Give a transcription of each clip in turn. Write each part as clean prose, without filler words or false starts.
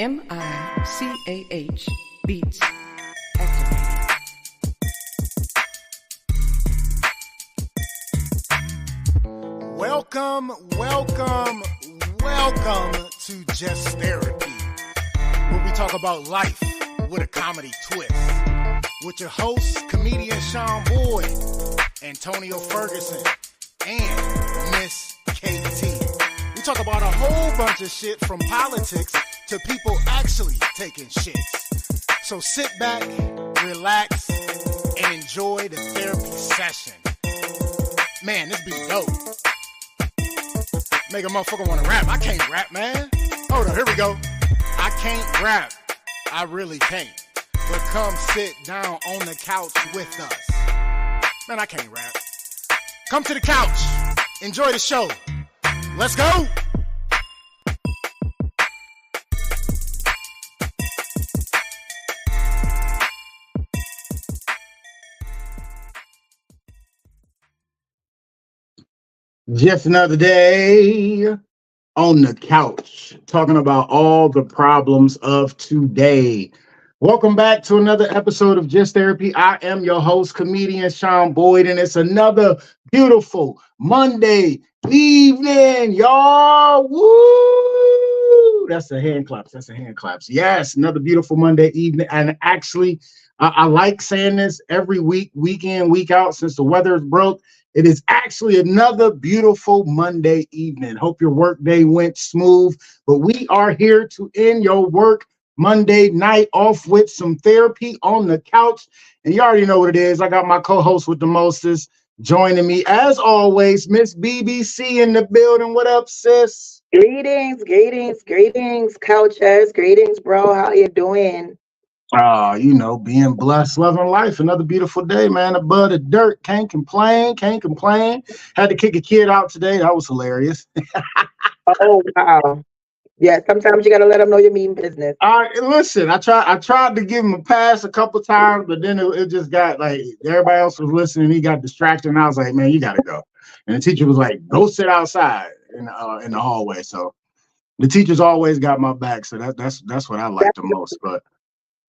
MICAH Beats activated. Welcome to Just Therapy, where we talk about life with a comedy twist. With your hosts, comedian Sean Boyd, Antonio Ferguson, and Miss KT. We talk about a whole bunch of shit from politics to people actually taking shits. So sit back, relax, and enjoy the therapy session. Man, this be dope. Make a motherfucker want to rap. I can't rap, man. Hold on, here we go. I can't rap. I really can't. But come sit down on the couch with us. Man, I can't rap. Come to the couch. Enjoy the show. Let's go. Just another day on the couch, talking about all the problems of today. Welcome back to another episode of Just Therapy. I am your host, comedian Sean Boyd, and it's another beautiful Monday evening, y'all. Woo! That's a hand claps. That's a hand claps. Yes, another beautiful Monday evening. And actually, I like saying this every week, week in, week out, since the weather is broke. It is actually another beautiful Monday evening. Hope your work day went smooth, but we are here to end your work Monday night off with some therapy on the couch. And you already know what it is. I got my co-host with the mostest joining me as always, Miss BBC in the building. What up, sis? Greetings, couchers. Greetings, bro. How you doing? Being blessed, loving life. Another beautiful day, man. Above the dirt. Can't complain. Had to kick a kid out today. That was hilarious. Oh, wow. Yeah, sometimes you got to let them know you mean business. Listen, I tried to give him a pass a couple times, but then it just got like everybody else was listening. He got distracted, and I was like, man, you got to go. And the teacher was like, go sit outside in the hallway. So the teachers always got my back. So that's what I like the most. But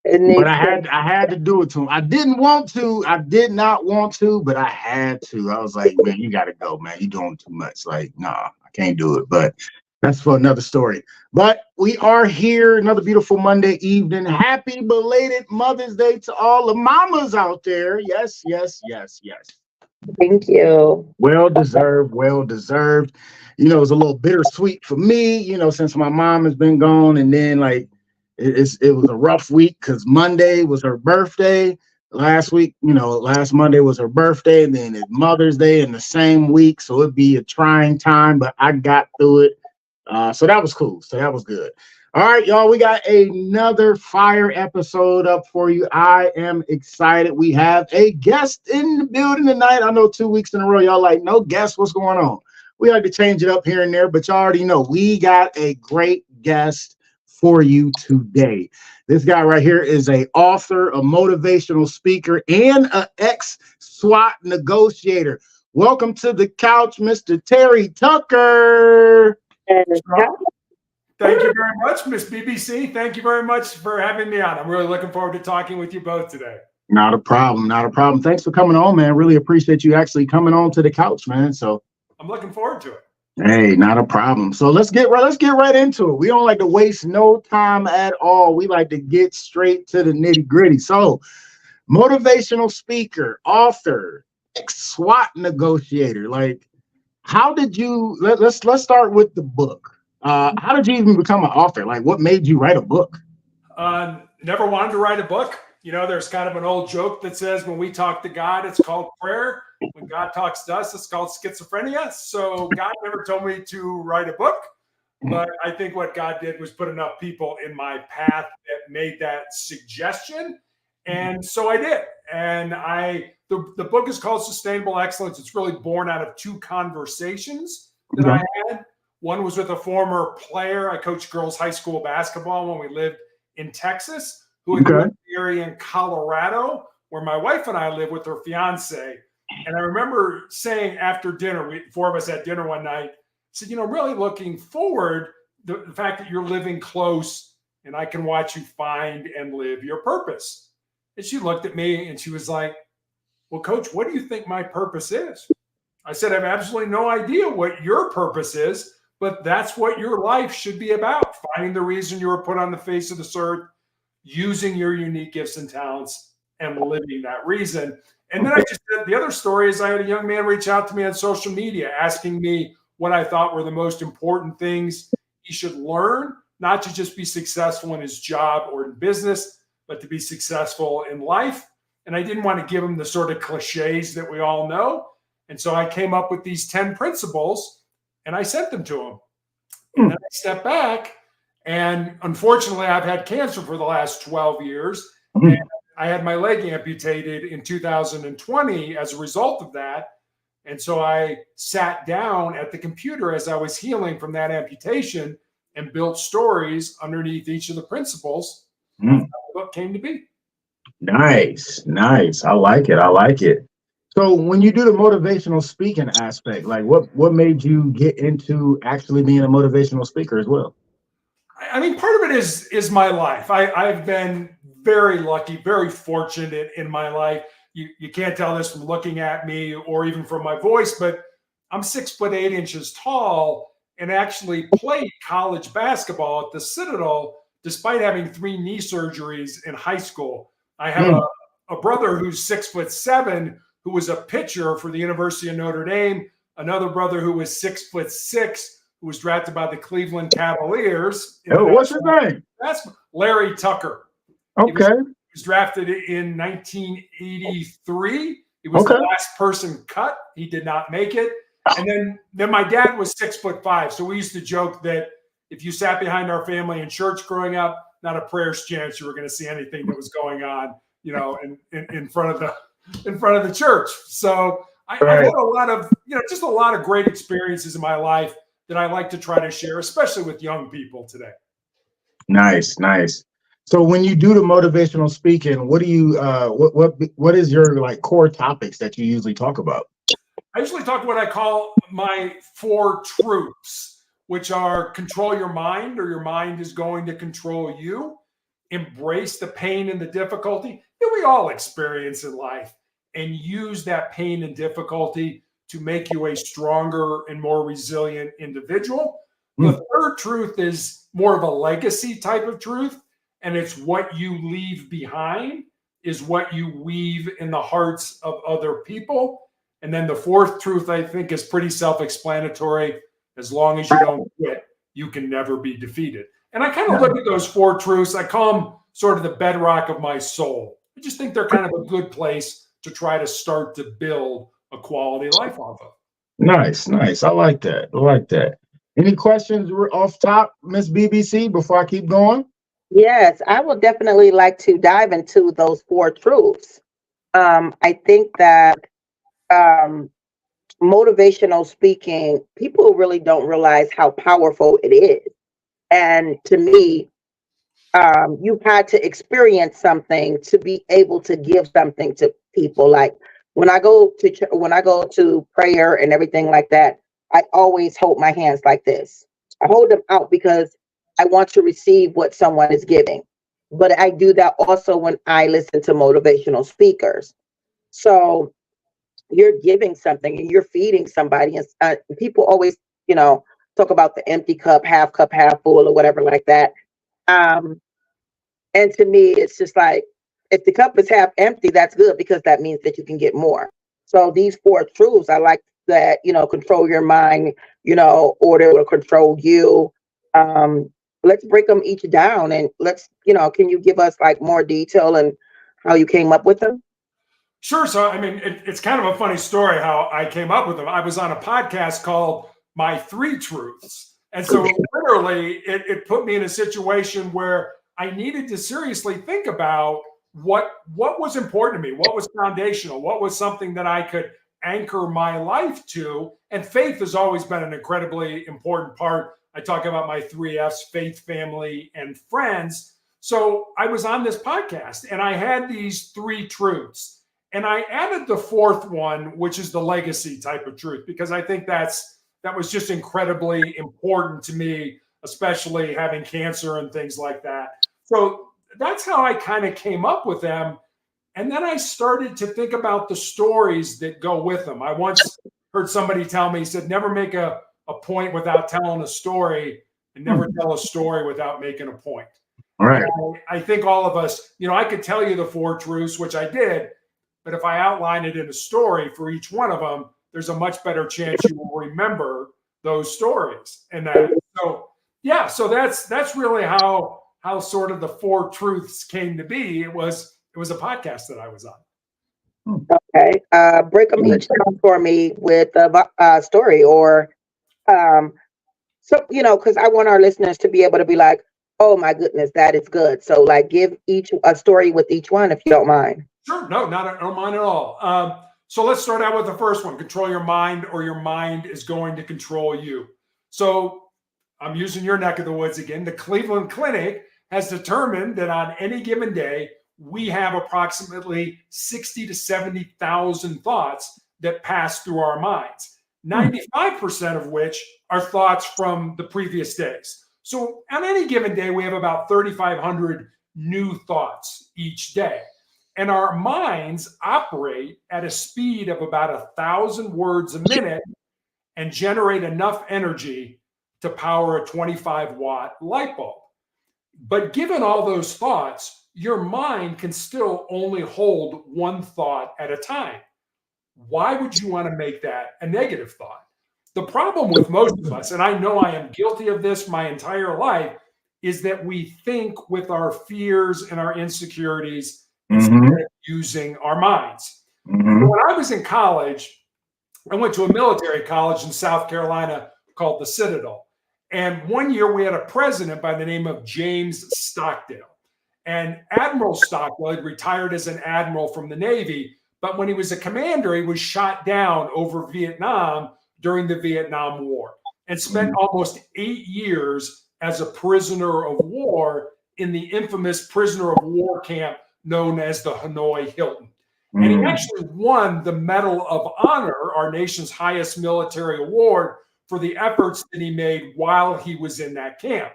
I had to do it to him. I did not want to, but I had to. I was like, man, you gotta go, man. You're doing too much. Like, nah, I can't do it. But that's for another story. But we are here, another beautiful Monday evening. Happy belated Mother's Day to all the mamas out there. Yes. Thank you. Well deserved. You know, it's a little bittersweet for me, since my mom has been gone, and then like it was a rough week because Monday was her birthday. Last Monday was her birthday, and then it's Mother's Day in the same week. So it'd be a trying time, but I got through it. So that was cool. So that was good. All right, y'all, we got another fire episode up for you. I am excited. We have a guest in the building tonight. I know 2 weeks in a row, y'all like, no guest, what's going on? We like to change it up here and there, but y'all already know we got a great guest for you today. This guy right here is an author, a motivational speaker, and an ex-SWAT negotiator. Welcome to the couch, Mr. Terry Tucker. Thank you very much, Miss BBC. Thank you very much for having me on. I'm really looking forward to talking with you both today. Not a problem. Thanks for coming on, man. Really appreciate you actually coming on to the couch, man. So I'm looking forward to it. Hey, not a problem. So let's get right into it. We don't like to waste no time at all. We like to get straight to the nitty gritty. So, motivational speaker, author, ex-SWAT negotiator. Like, how did you? Let's start with the book. How did you even become an author? Like, what made you write a book? Never wanted to write a book. There's kind of an old joke that says when we talk to God, it's called prayer. When God talks to us, it's called schizophrenia. So God never told me to write a book, but I think what God did was put enough people in my path that made that suggestion. And so I did. And the book is called Sustainable Excellence. It's really born out of two conversations that I had. One was with a former player. I coached girls high school basketball when we lived in Texas, who had moved to the area in Colorado, where my wife and I live with her fiance. And I remember saying after dinner, four of us had dinner one night, said, really looking forward, the fact that you're living close and I can watch you find and live your purpose. And she looked at me and she was like, well, Coach, what do you think my purpose is? I said, I have absolutely no idea what your purpose is, but that's what your life should be about. Finding the reason you were put on the face of this earth, using your unique gifts and talents, and living that reason. And then I just said, the other story is I had a young man reach out to me on social media asking me what I thought were the most important things he should learn, not to just be successful in his job or in business, but to be successful in life. And I didn't want to give him the sort of cliches that we all know. And so I came up with these 10 principles and I sent them to him. And then I stepped back, and unfortunately I've had cancer for the last 12 years. And I had my leg amputated in 2020 as a result of that. And so I sat down at the computer as I was healing from that amputation and built stories underneath each of the principles. That's how the book came to be. Nice. I like it. So when you do the motivational speaking aspect, like what made you get into actually being a motivational speaker as well? I mean, part of it is my life. I've been very lucky, very fortunate in my life. You can't tell this from looking at me or even from my voice, but I'm 6'8" tall and actually played college basketball at the Citadel despite having 3 knee surgeries in high school. I have a brother who's 6'7", who was a pitcher for the University of Notre Dame, another brother who was 6'6", who was drafted by the Cleveland Cavaliers. What's his name? That's Larry Tucker. Okay. He was drafted in 1983. He was the last person cut. He did not make it. And then my dad was 6'5". So we used to joke that if you sat behind our family in church growing up, not a prayer's chance you were going to see anything that was going on, in front of the church. So I had a lot of, just a lot of great experiences in my life that I like to try to share, especially with young people today. Nice. So when you do the motivational speaking, what do you what is your like core topics that you usually talk about? I usually talk what I call my 4 truths, which are control your mind, or your mind is going to control you. Embrace the pain and the difficulty that we all experience in life, and use that pain and difficulty to make you a stronger and more resilient individual. The third truth is more of a legacy type of truth, and it's what you leave behind is what you weave in the hearts of other people. And then the fourth truth, I think, is pretty self-explanatory. As long as you don't quit, you can never be defeated. And I kind of look at those 4 truths, I call them sort of the bedrock of my soul. I just think they're kind of a good place to try to start to build a quality life off of. Nice. I like that. Any questions off top, Miss BBC, before I keep going? Yes, I would definitely like to dive into those 4 truths. I think that motivational speaking, people really don't realize how powerful it is. And to me, you've had to experience something to be able to give something to people. Like when I go to prayer and everything like that, I always hold my hands like this. I hold them out because I want to receive what someone is giving. But I do that also when I listen to motivational speakers. So you're giving something and you're feeding somebody. And people always, talk about the empty cup, half full, or whatever like that. And to me, it's just like, if the cup is half empty, that's good, because that means that you can get more. So these 4 truths, I like that, control your mind, order will control you. Let's break them each down, and let's, can you give us like more detail and how you came up with them? Sure. So, I mean, it's kind of a funny story how I came up with them. I was on a podcast called My 3 Truths. And so literally it put me in a situation where I needed to seriously think about what was important to me, what was foundational, what was something that I could anchor my life to. And faith has always been an incredibly important part. I talk about my 3 F's: faith, family, and friends. So I was on this podcast and I had these 3 truths. And I added the 4th one, which is the legacy type of truth, because I think that was just incredibly important to me especially having cancer and things like that. So that's how I kind of came up with them. And then I started to think about the stories that go with them. I once heard somebody tell me, he said, never make a point without telling a story, and never tell a story without making a point. All right. I think all of us, I could tell you the 4 truths, which I did, but if I outline it in a story for each one of them, there's a much better chance you will remember those stories. And so that's really how sort of the 4 truths came to be. It was a podcast that I was on. Okay. Break them each down for me with a story or because I want our listeners to be able to be like, oh my goodness, that is good. So like give each a story with each one, if you don't mind. Sure. No, I don't mind at all. So let's start out with the first one. Control your mind, or your mind is going to control you. So I'm using your neck of the woods again. The Cleveland Clinic has determined that on any given day, we have approximately 60 to 70,000 thoughts that pass through our minds, 95% of which are thoughts from the previous days. So on any given day, we have about 3,500 new thoughts each day. And our minds operate at a speed of about 1,000 words a minute and generate enough energy to power a 25-watt light bulb. But given all those thoughts, your mind can still only hold one thought at a time. Why would you want to make that a negative thought? The problem with most of us, and I know I am guilty of this my entire life, is that we think with our fears and our insecurities instead of using our minds. When I was in college, I went to a military college in South Carolina called the Citadel. And one year we had a president by the name of James Stockdale. And Admiral Stockdale had retired as an admiral from the Navy, but when he was a commander, he was shot down over Vietnam during the Vietnam War and spent almost 8 years as a prisoner of war in the infamous prisoner of war camp known as the Hanoi Hilton. And he actually won the Medal of Honor, our nation's highest military award, for the efforts that he made while he was in that camp.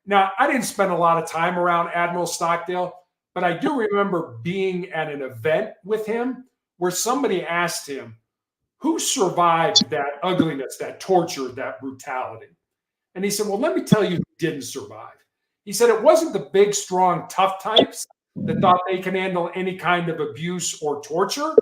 Now, I didn't spend a lot of time around Admiral Stockdale, but I do remember being at an event with him where somebody asked him, who survived that ugliness, that torture, that brutality? And he said, well, let me tell you who didn't survive. He said it wasn't the big, strong, tough types that thought they can handle any kind of abuse or torture.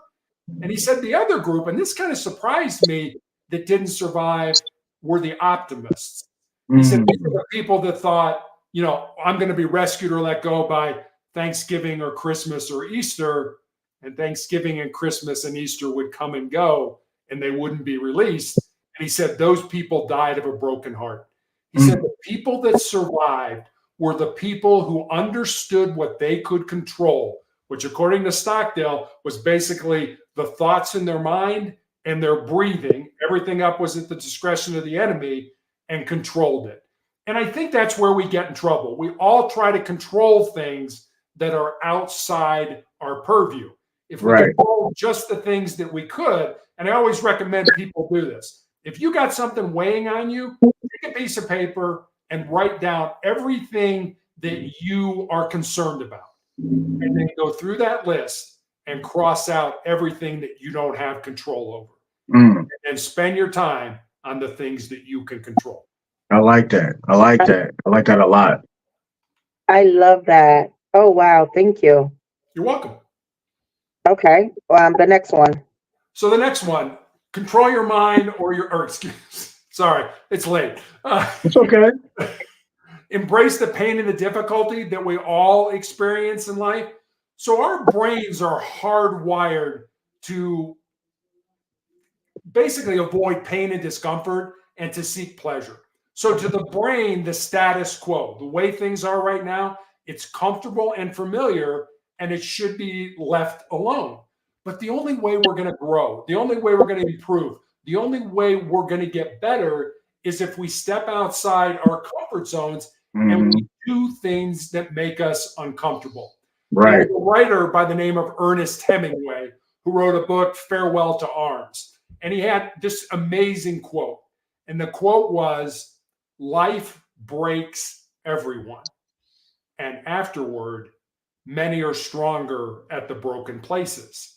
And he said the other group, and this kind of surprised me, that didn't survive were the optimists. He said these are the people that thought, I'm going to be rescued or let go by Thanksgiving or Christmas or Easter, and Thanksgiving and Christmas and Easter would come and go and they wouldn't be released. And he said those people died of a broken heart. He said the people that survived were the people who understood what they could control, which according to Stockdale was basically the thoughts in their mind and their breathing. Everything up was at the discretion of the enemy, and controlled it. And I think that's where we get in trouble. We all try to control things that are outside our purview. If we control just the things that we could, and I always recommend people do this. If you got something weighing on you, take a piece of paper and write down everything that you are concerned about. And then go through that list and cross out everything that you don't have control over. And spend your time on the things that you can control. I like that. I like that a lot. I love that. Oh, wow. Thank you. You're welcome. Okay. The next one. So the next one, control your mind sorry, it's late. It's okay. Embrace the pain and the difficulty that we all experience in life. So our brains are hardwired to basically avoid pain and discomfort and to seek pleasure. So to the brain, the status quo, the way things are right now, it's comfortable and familiar, and it should be left alone. But the only way we're going to grow, the only way we're going to improve, the only way we're going to get better is if we step outside our comfort zones and we do things that make us uncomfortable. Right. There's a writer by the name of Ernest Hemingway who wrote a book, Farewell to Arms. And he had this amazing quote. And the quote was, life breaks everyone. And afterward, many are stronger at the broken places.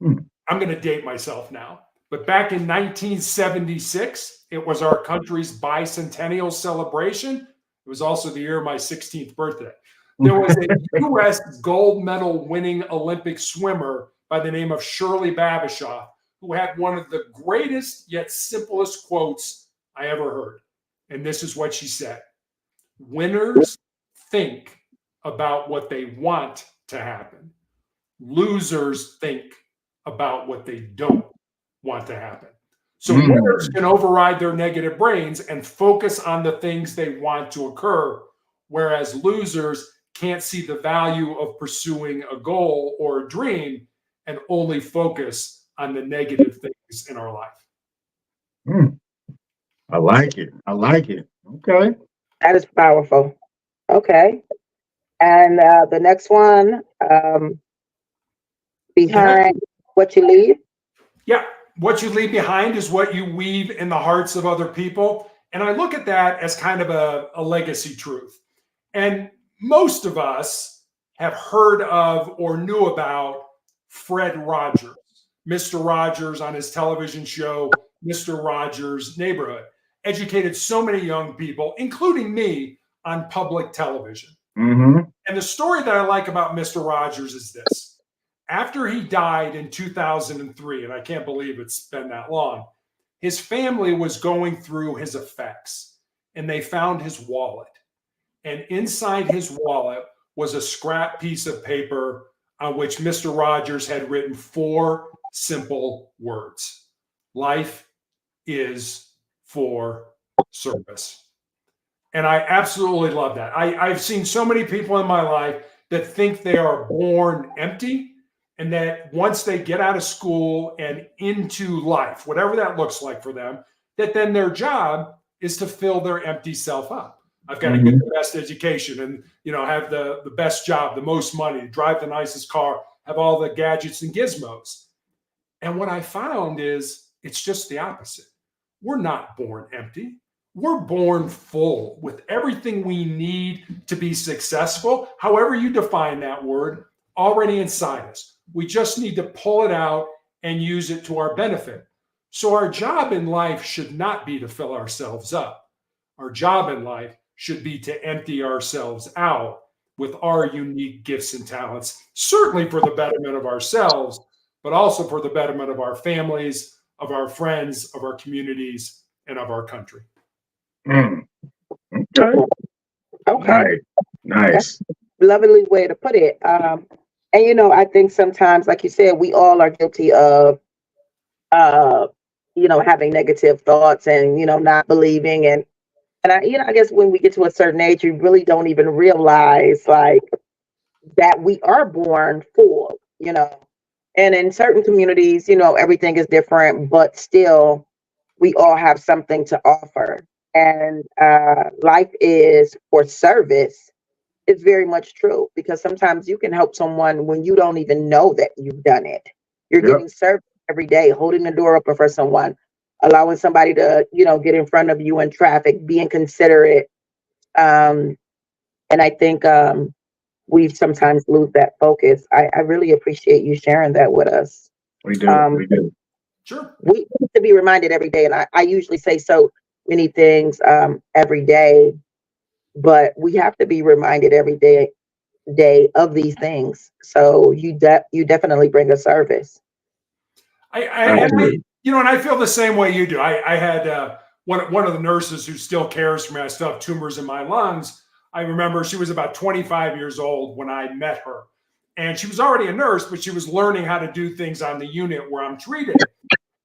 I'm going to date myself now, but back in 1976, it was our country's bicentennial celebration. It was also the year of my 16th birthday. There was a U.S. gold medal winning Olympic swimmer by the name of Shirley Babashaw, who had one of the greatest yet simplest quotes I ever heard. And this is what she said: winners think about what they want to happen. Losers think about what they don't want to happen. So winners can override their negative brains and focus on the things they want to occur, whereas losers can't see the value of pursuing a goal or a dream and only focus on the negative things in our life. I like it. I like it. Okay. That is powerful. Okay. And the next one, behind what you leave. Yeah. What you leave behind is what you weave in the hearts of other people. And I look at that as kind of a legacy truth. And most of us have heard of or knew about Fred Rogers, Mr. Rogers on his television show, Mr. Rogers' Neighborhood. Educated so many young people, including me, on public television. And the story that I like about Mr. Rogers is this. After he died in 2003, and I can't believe it's been that long, his family was going through his effects, and they found his wallet. And inside his wallet was a scrap piece of paper on which Mr. Rogers had written 4 simple words: life is for service. And I absolutely love that. I've seen so many people in my life that think they are born empty, and that once they get out of school and into life, whatever that looks like for them, that then their job is to fill their empty self up. I've got to get the best education and, have the best job, the most money, drive the nicest car, have all the gadgets and gizmos. And what I found is it's just the opposite. We're not born empty. We're born full with everything we need to be successful, however you define that word, already inside us. We just need to pull it out and use it to our benefit. So our job in life should not be to fill ourselves up. Our job in life should be to empty ourselves out with our unique gifts and talents, certainly for the betterment of ourselves, but also for the betterment of our families, of our friends, of our communities, and of our country. Okay. Nice. Lovely way to put it. And I think sometimes, like you said, we all are guilty of having negative thoughts and not believing, and I guess when we get to a certain age, you really don't even realize like that we are born full, and in certain communities, everything is different, but still we all have something to offer. And life is for service. It's very much true, because sometimes you can help someone when you don't even know that you've done it. You're giving service every day, holding the door open for someone, allowing somebody to, get in front of you in traffic, being considerate. And I think we sometimes lose that focus. I really appreciate you sharing that with us. We do. We do. Sure. We need to be reminded every day. And I usually say so many things every day, but we have to be reminded every day of these things. So you definitely bring a service. And I feel the same way you do. I had one of the nurses who still cares for me. I still have tumors in my lungs. I remember she was about 25 years old when I met her. And she was already a nurse, but she was learning how to do things on the unit where I'm treated.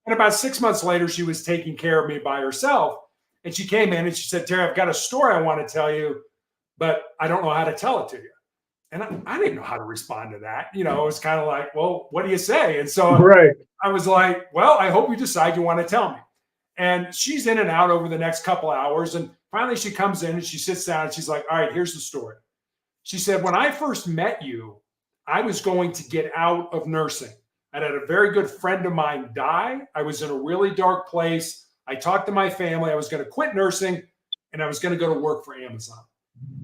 And about 6 months later, she was taking care of me by herself. And she came in and she said, "Terry, I've got a story I want to tell you, but I don't know how to tell it to you." And I didn't know how to respond to that. It was kind of like, well, what do you say? And so I was like, well, I hope you decide you want to tell me. And she's in and out over the next couple hours. And finally she comes in and she sits down and she's like, "All right, here's the story." She said, "When I first met you, I was going to get out of nursing. I had a very good friend of mine die. I was in a really dark place. I talked to my family. I was going to quit nursing, and I was going to go to work for Amazon.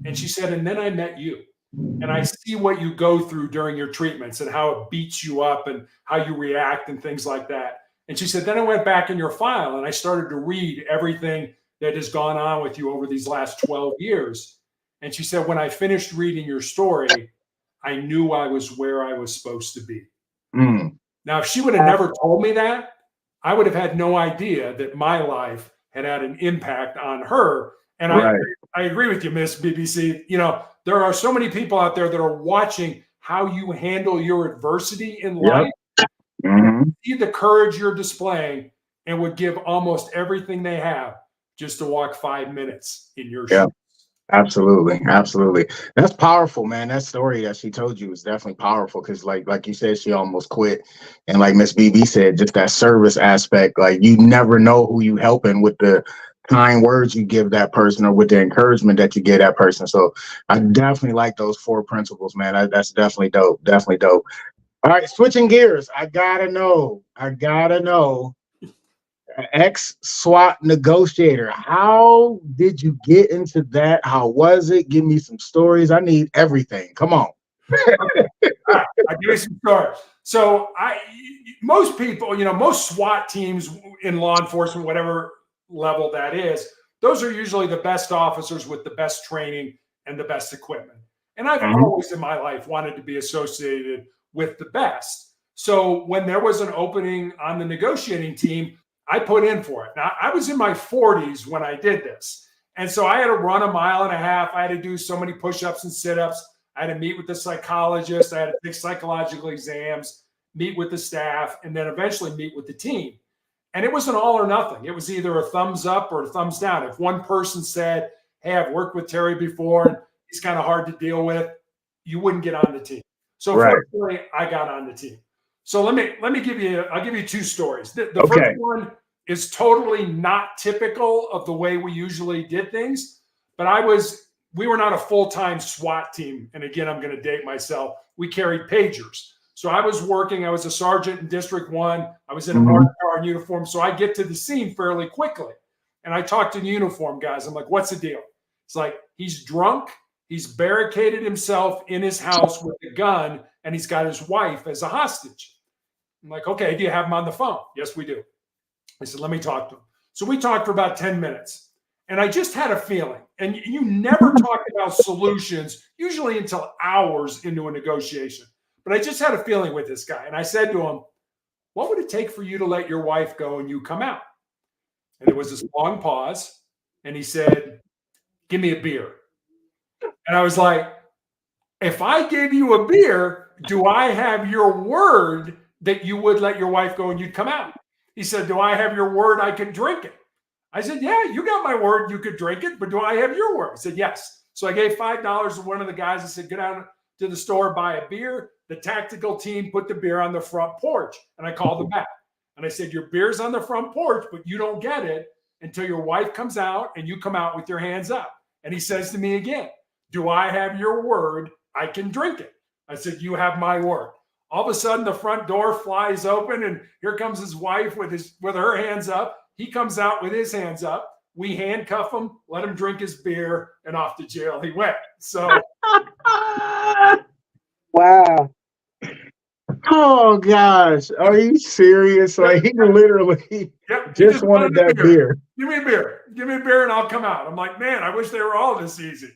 And she said, and then I met you. And I see what you go through during your treatments and how it beats you up and how you react and things like that. And she said, then I went back in your file and I started to read everything that has gone on with you over these last 12 years. And she said, when I finished reading your story, I knew I was where I was supposed to be. Now, if she would have never told me that, I would have had no idea that my life had an impact on her. And I agree with you, Miss BBC. You know, there are so many people out there that are watching how you handle your adversity in life, see the courage you're displaying, and would give almost everything they have just to walk 5 minutes in your shoes. Absolutely. That's powerful, man. That story that she told you was definitely powerful because, like you said, she almost quit, and like Miss BB said, just that service aspect. Like, you never know who you helping with the kind words you give that person or with the encouragement that you give that person. So I definitely like those 4 principles, man. That's definitely dope. All right, switching gears. I gotta know. Ex-SWAT negotiator. How did you get into that? How was it? Give me some stories. I need everything. Come on. I'll give you some stories. So most people, most SWAT teams in law enforcement, whatever level that is, those are usually the best officers with the best training and the best equipment. And I've always in my life wanted to be associated with the best. So when there was an opening on the negotiating team, I put in for it. Now, I was in my 40s when I did this. And so I had to run 1.5 miles. I had to do so many push-ups and sit-ups. I had to meet with the psychologist. I had to take psychological exams, meet with the staff, and then eventually meet with the team. And it was an all or nothing. It was either a thumbs up or a thumbs down. If one person said, hey, I've worked with Terry before, and he's kind of hard to deal with, you wouldn't get on the team. So fortunately, I got on the team. So let me give you, I'll give you 2 stories. The first one is totally not typical of the way we usually did things, but we were not a full-time SWAT team. And again, I'm going to date myself. We carried pagers. So I was a sergeant in District 1. I was in a marked guard uniform. So I get to the scene fairly quickly. And I talked to the uniform guys. I'm like, what's the deal? It's like, he's drunk. He's barricaded himself in his house with a gun, and he's got his wife as a hostage. I'm like, okay, do you have him on the phone? Yes, we do. I said, let me talk to him. So we talked for about 10 minutes. And I just had a feeling, and you never talk about solutions, usually until hours into a negotiation. But I just had a feeling with this guy. And I said to him, what would it take for you to let your wife go and you come out? And there was this long pause. And he said, give me a beer. And I was like, if I gave you a beer, do I have your word that you would let your wife go and you'd come out? He said, do I have your word I could drink it? I said, yeah, you got my word you could drink it, but do I have your word? He said, yes. So I gave $5 to one of the guys. I said, go down to the store, buy a beer. The tactical team put the beer on the front porch, and I called them back. And I said, your beer's on the front porch, but you don't get it until your wife comes out and you come out with your hands up. And he says to me again, do I have your word I can drink it? I said, you have my word. All of a sudden, the front door flies open, and here comes his wife with her hands up. He comes out with his hands up. We handcuff him, let him drink his beer, and off to jail he went. So, wow. Oh gosh, are you serious? Like, he literally just wanted that beer. Give me a beer. Give me a beer, and I'll come out. I'm like, man, I wish they were all this easy.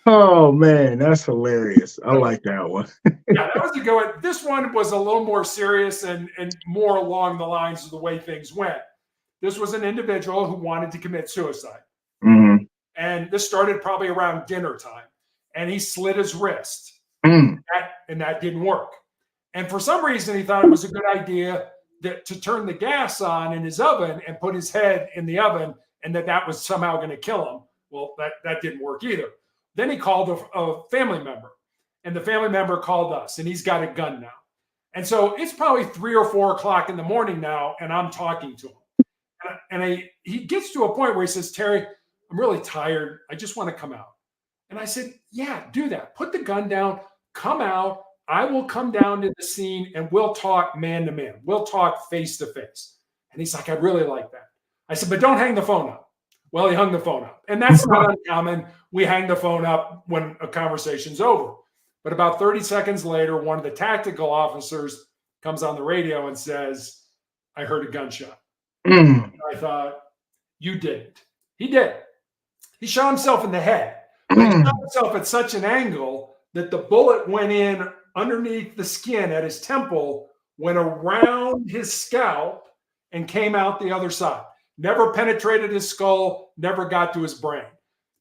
Oh man, that's hilarious. I like that one. Yeah, that was a good one. This one was a little more serious and more along the lines of the way things went. This was an individual who wanted to commit suicide. And this started probably around dinner time. And he slit his wrist. And that didn't work. And for some reason, he thought it was a good idea to turn the gas on in his oven and put his head in the oven, and that was somehow going to kill him. Well, that didn't work either. Then he called a family member, and the family member called us, and he's got a gun now. And so it's probably 3 or 4 o'clock in the morning now, and I'm talking to him. And he gets to a point where he says, Terry, I'm really tired. I just want to come out. And I said, yeah, do that. Put the gun down, come out. I will come down to the scene, and we'll talk man to man. We'll talk face to face. And he's like, I really like that. I said, but don't hang the phone up. Well, he hung the phone up. And that's not uncommon. We hang the phone up when a conversation's over. But about 30 seconds later, one of the tactical officers comes on the radio and says, I heard a gunshot. And I thought, you didn't. He did. He shot himself in the head. But he shot himself at such an angle that the bullet went in underneath the skin at his temple, went around his scalp, and came out the other side. Never penetrated his skull, never got to his brain.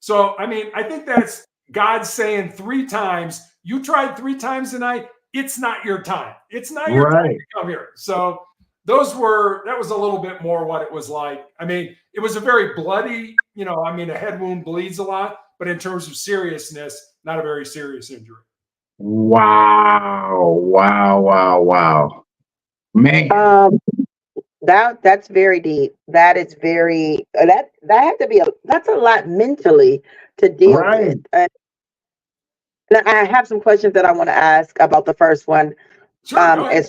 So, I mean, I think that's God saying 3 times, you tried 3 times tonight, it's not your time. It's not your time to come here. So that was a little bit more what it was like. I mean, it was a very bloody, a head wound bleeds a lot, but in terms of seriousness, not a very serious injury. Wow. Man. That's very deep. That is very that had to be that's a lot mentally to deal with. And I have some questions that I want to ask about the first one. Sure,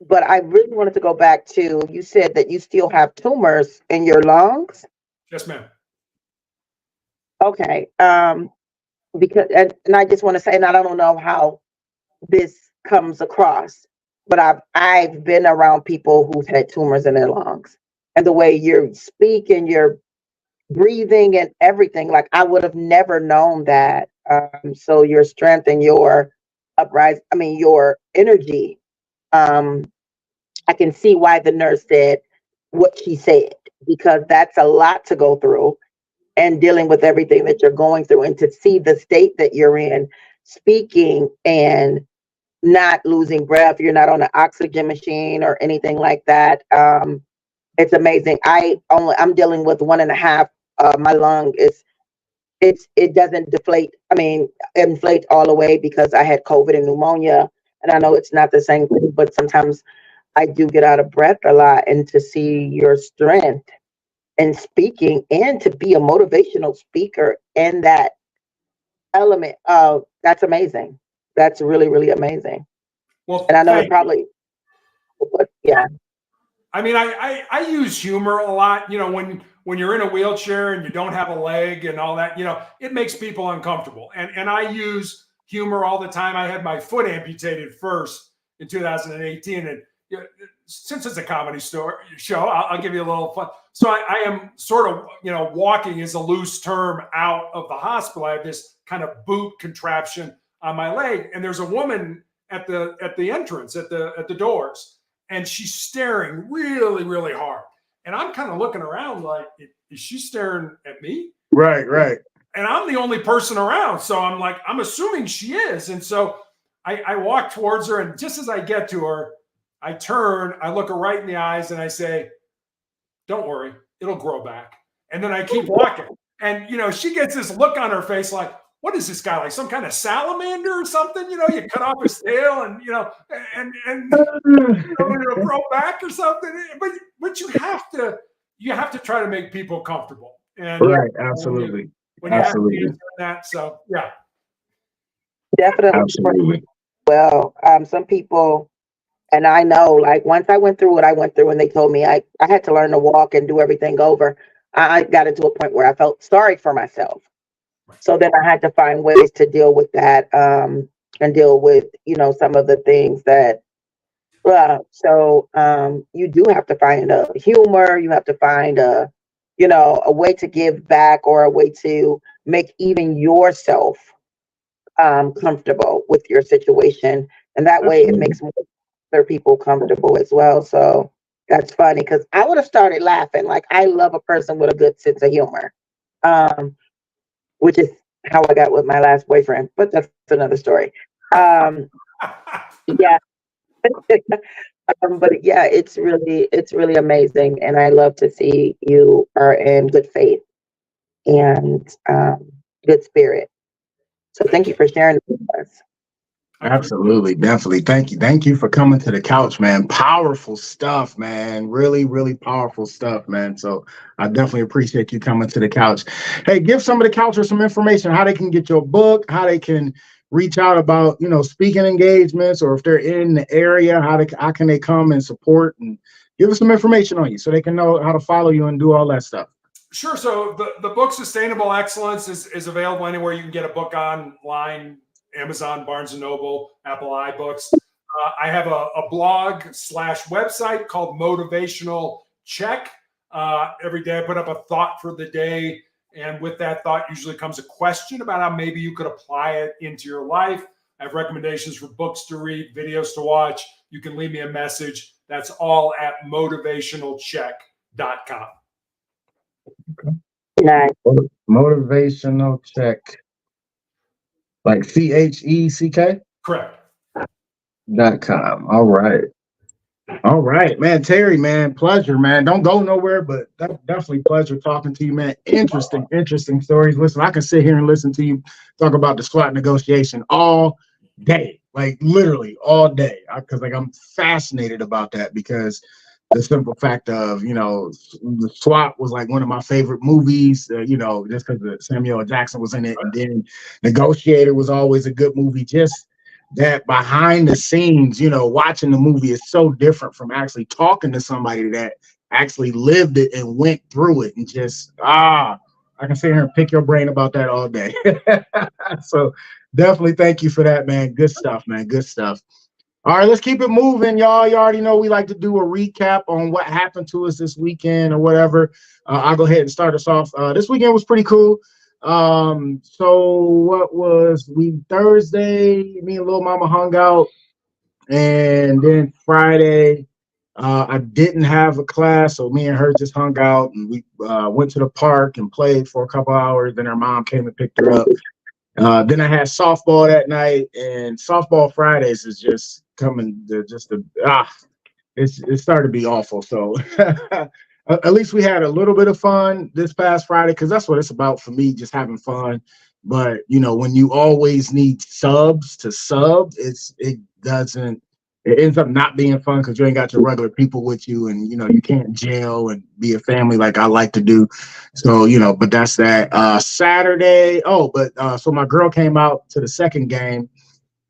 but I really wanted to go back to, you said that you still have tumors in your lungs. Yes, ma'am. Okay. Because and I just want to say, and I don't know how this comes across, but I've been around people who've had tumors in their lungs, and the way you're speaking, you're breathing and everything, like I would have never known that. So your strength and your your energy, I can see why the nurse said what she said, because that's a lot to go through and dealing with everything that you're going through, and to see the state that you're in, speaking and not losing breath. You're not on an oxygen machine or anything like that. It's amazing. I'm dealing with 1.5. My lung it doesn't inflate all the way, because I had COVID and pneumonia, and I know it's not the same thing, but sometimes I do get out of breath a lot. And to see your strength and speaking, and to be a motivational speaker in that element, that's amazing. That's really, really amazing. Well, and I know it probably, but yeah. I mean, I use humor a lot. When you're in a wheelchair and you don't have a leg and all that, it makes people uncomfortable. And I use humor all the time. I had my foot amputated first in 2018, and since it's a comedy show, I'll give you a little fun. So I am sort of, walking is a loose term out of the hospital. I have this kind of boot contraption on my leg, and there's a woman at the entrance, at the doors, and she's staring really, really hard. And I'm kind of looking around like, is she staring at me? Right. And I'm the only person around. So I'm like, I'm assuming she is. And so I walk towards her, and just as I get to her, I turn, I look her right in the eyes, and I say, don't worry, it'll grow back. And then I keep walking. And, she gets this look on her face like, what is this guy, like some kind of salamander or something? You cut off his tail and, and it'll grow back or something. But you have to try to make people comfortable. And right, absolutely. When you have to do that, so yeah. Definitely. Absolutely. Well, some people, and I know, like, once I went through what I went through, and they told me I had to learn to walk and do everything over, I got into a point where I felt sorry for myself. So then I had to find ways to deal with that, and deal with, some of the things that, you do have to find a humor. You have to find a way to give back, or a way to make even yourself comfortable with your situation. And that way it makes other people comfortable as well. So that's funny, because I would have started laughing. Like, I love a person with a good sense of humor. Which is how I got with my last boyfriend, but that's another story. Yeah. But yeah, it's really amazing. And I love to see you are in good faith and good spirit. So thank you for sharing with us. Absolutely. Definitely. Thank you for coming to the couch, man. Powerful stuff, man. Really, really powerful stuff, man. So I definitely appreciate you coming to the couch. Hey, give some of the couchers some information, how they can get your book, how they can reach out about, speaking engagements, or if they're in the area, how can they come and support, and give us some information on you so they can know how to follow you and do all that stuff. Sure. So the book Sustainable Excellence is available anywhere you can get a book online, Amazon, Barnes & Noble, Apple iBooks. I have a blog / website called Motivational Check. Every day I put up a thought for the day. And with that thought usually comes a question about how maybe you could apply it into your life. I have recommendations for books to read, videos to watch. You can leave me a message. That's all at motivationalcheck.com. Nice. Motivational Check. Like CHECK? Correct. .com. All right, man. Terry, man, pleasure, man. Don't go nowhere, but definitely pleasure talking to you, man. Interesting stories. Listen, I can sit here and listen to you talk about the SWAT negotiation all day, like literally all day, because like I'm fascinated about that, because the simple fact of, the SWAT was like one of my favorite movies, just because Samuel L. Jackson was in it, and then Negotiator was always a good movie. Just that behind the scenes, watching the movie is so different from actually talking to somebody that actually lived it and went through it, and just, I can sit here and pick your brain about that all day. So definitely thank you for that, man. Good stuff, man. Good stuff. All right, let's keep it moving, y'all. You already know we like to do a recap on what happened to us this weekend or whatever. I'll go ahead and start us off. This weekend was pretty cool. So what was Thursday, me and Lil Mama hung out, and then Friday, I didn't have a class, so me and her just hung out, and we went to the park and played for a couple hours. Then her mom came and picked her up. Then I had softball that night, and softball Fridays is just coming to it started to be awful. So at least we had a little bit of fun this past Friday, because that's what it's about for me, just having fun. But when you always need subs to sub, it ends up not being fun, because you ain't got your regular people with you, and you can't jail and be a family like I like to do. So but that's that. Saturday. So my girl came out to the second game,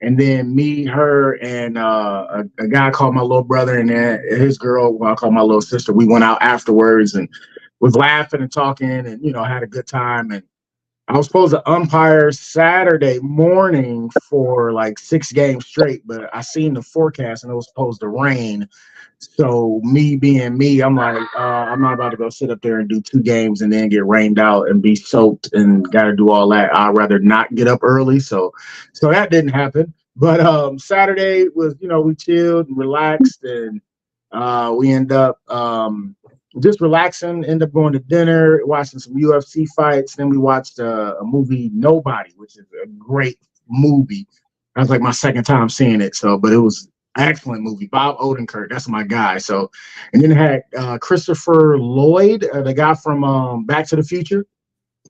and then me, her, and a guy called my little brother, and then his girl, I call my little sister. We went out afterwards and was laughing and talking, and had a good time. And I was supposed to umpire Saturday morning for like 6 games straight, but I seen the forecast and it was supposed to rain. So me being me, I'm like, I'm not about to go sit up there and do 2 games and then get rained out and be soaked and got to do all that. I'd rather not get up early. So that didn't happen. But Saturday was, we chilled and relaxed, and we end up just relaxing, end up going to dinner, watching some UFC fights. Then we watched a movie, Nobody, which is a great movie. That was like my second time seeing it. But it was an excellent movie. Bob Odenkirk, that's my guy. So, and then it had Christopher Lloyd, the guy from Back to the Future.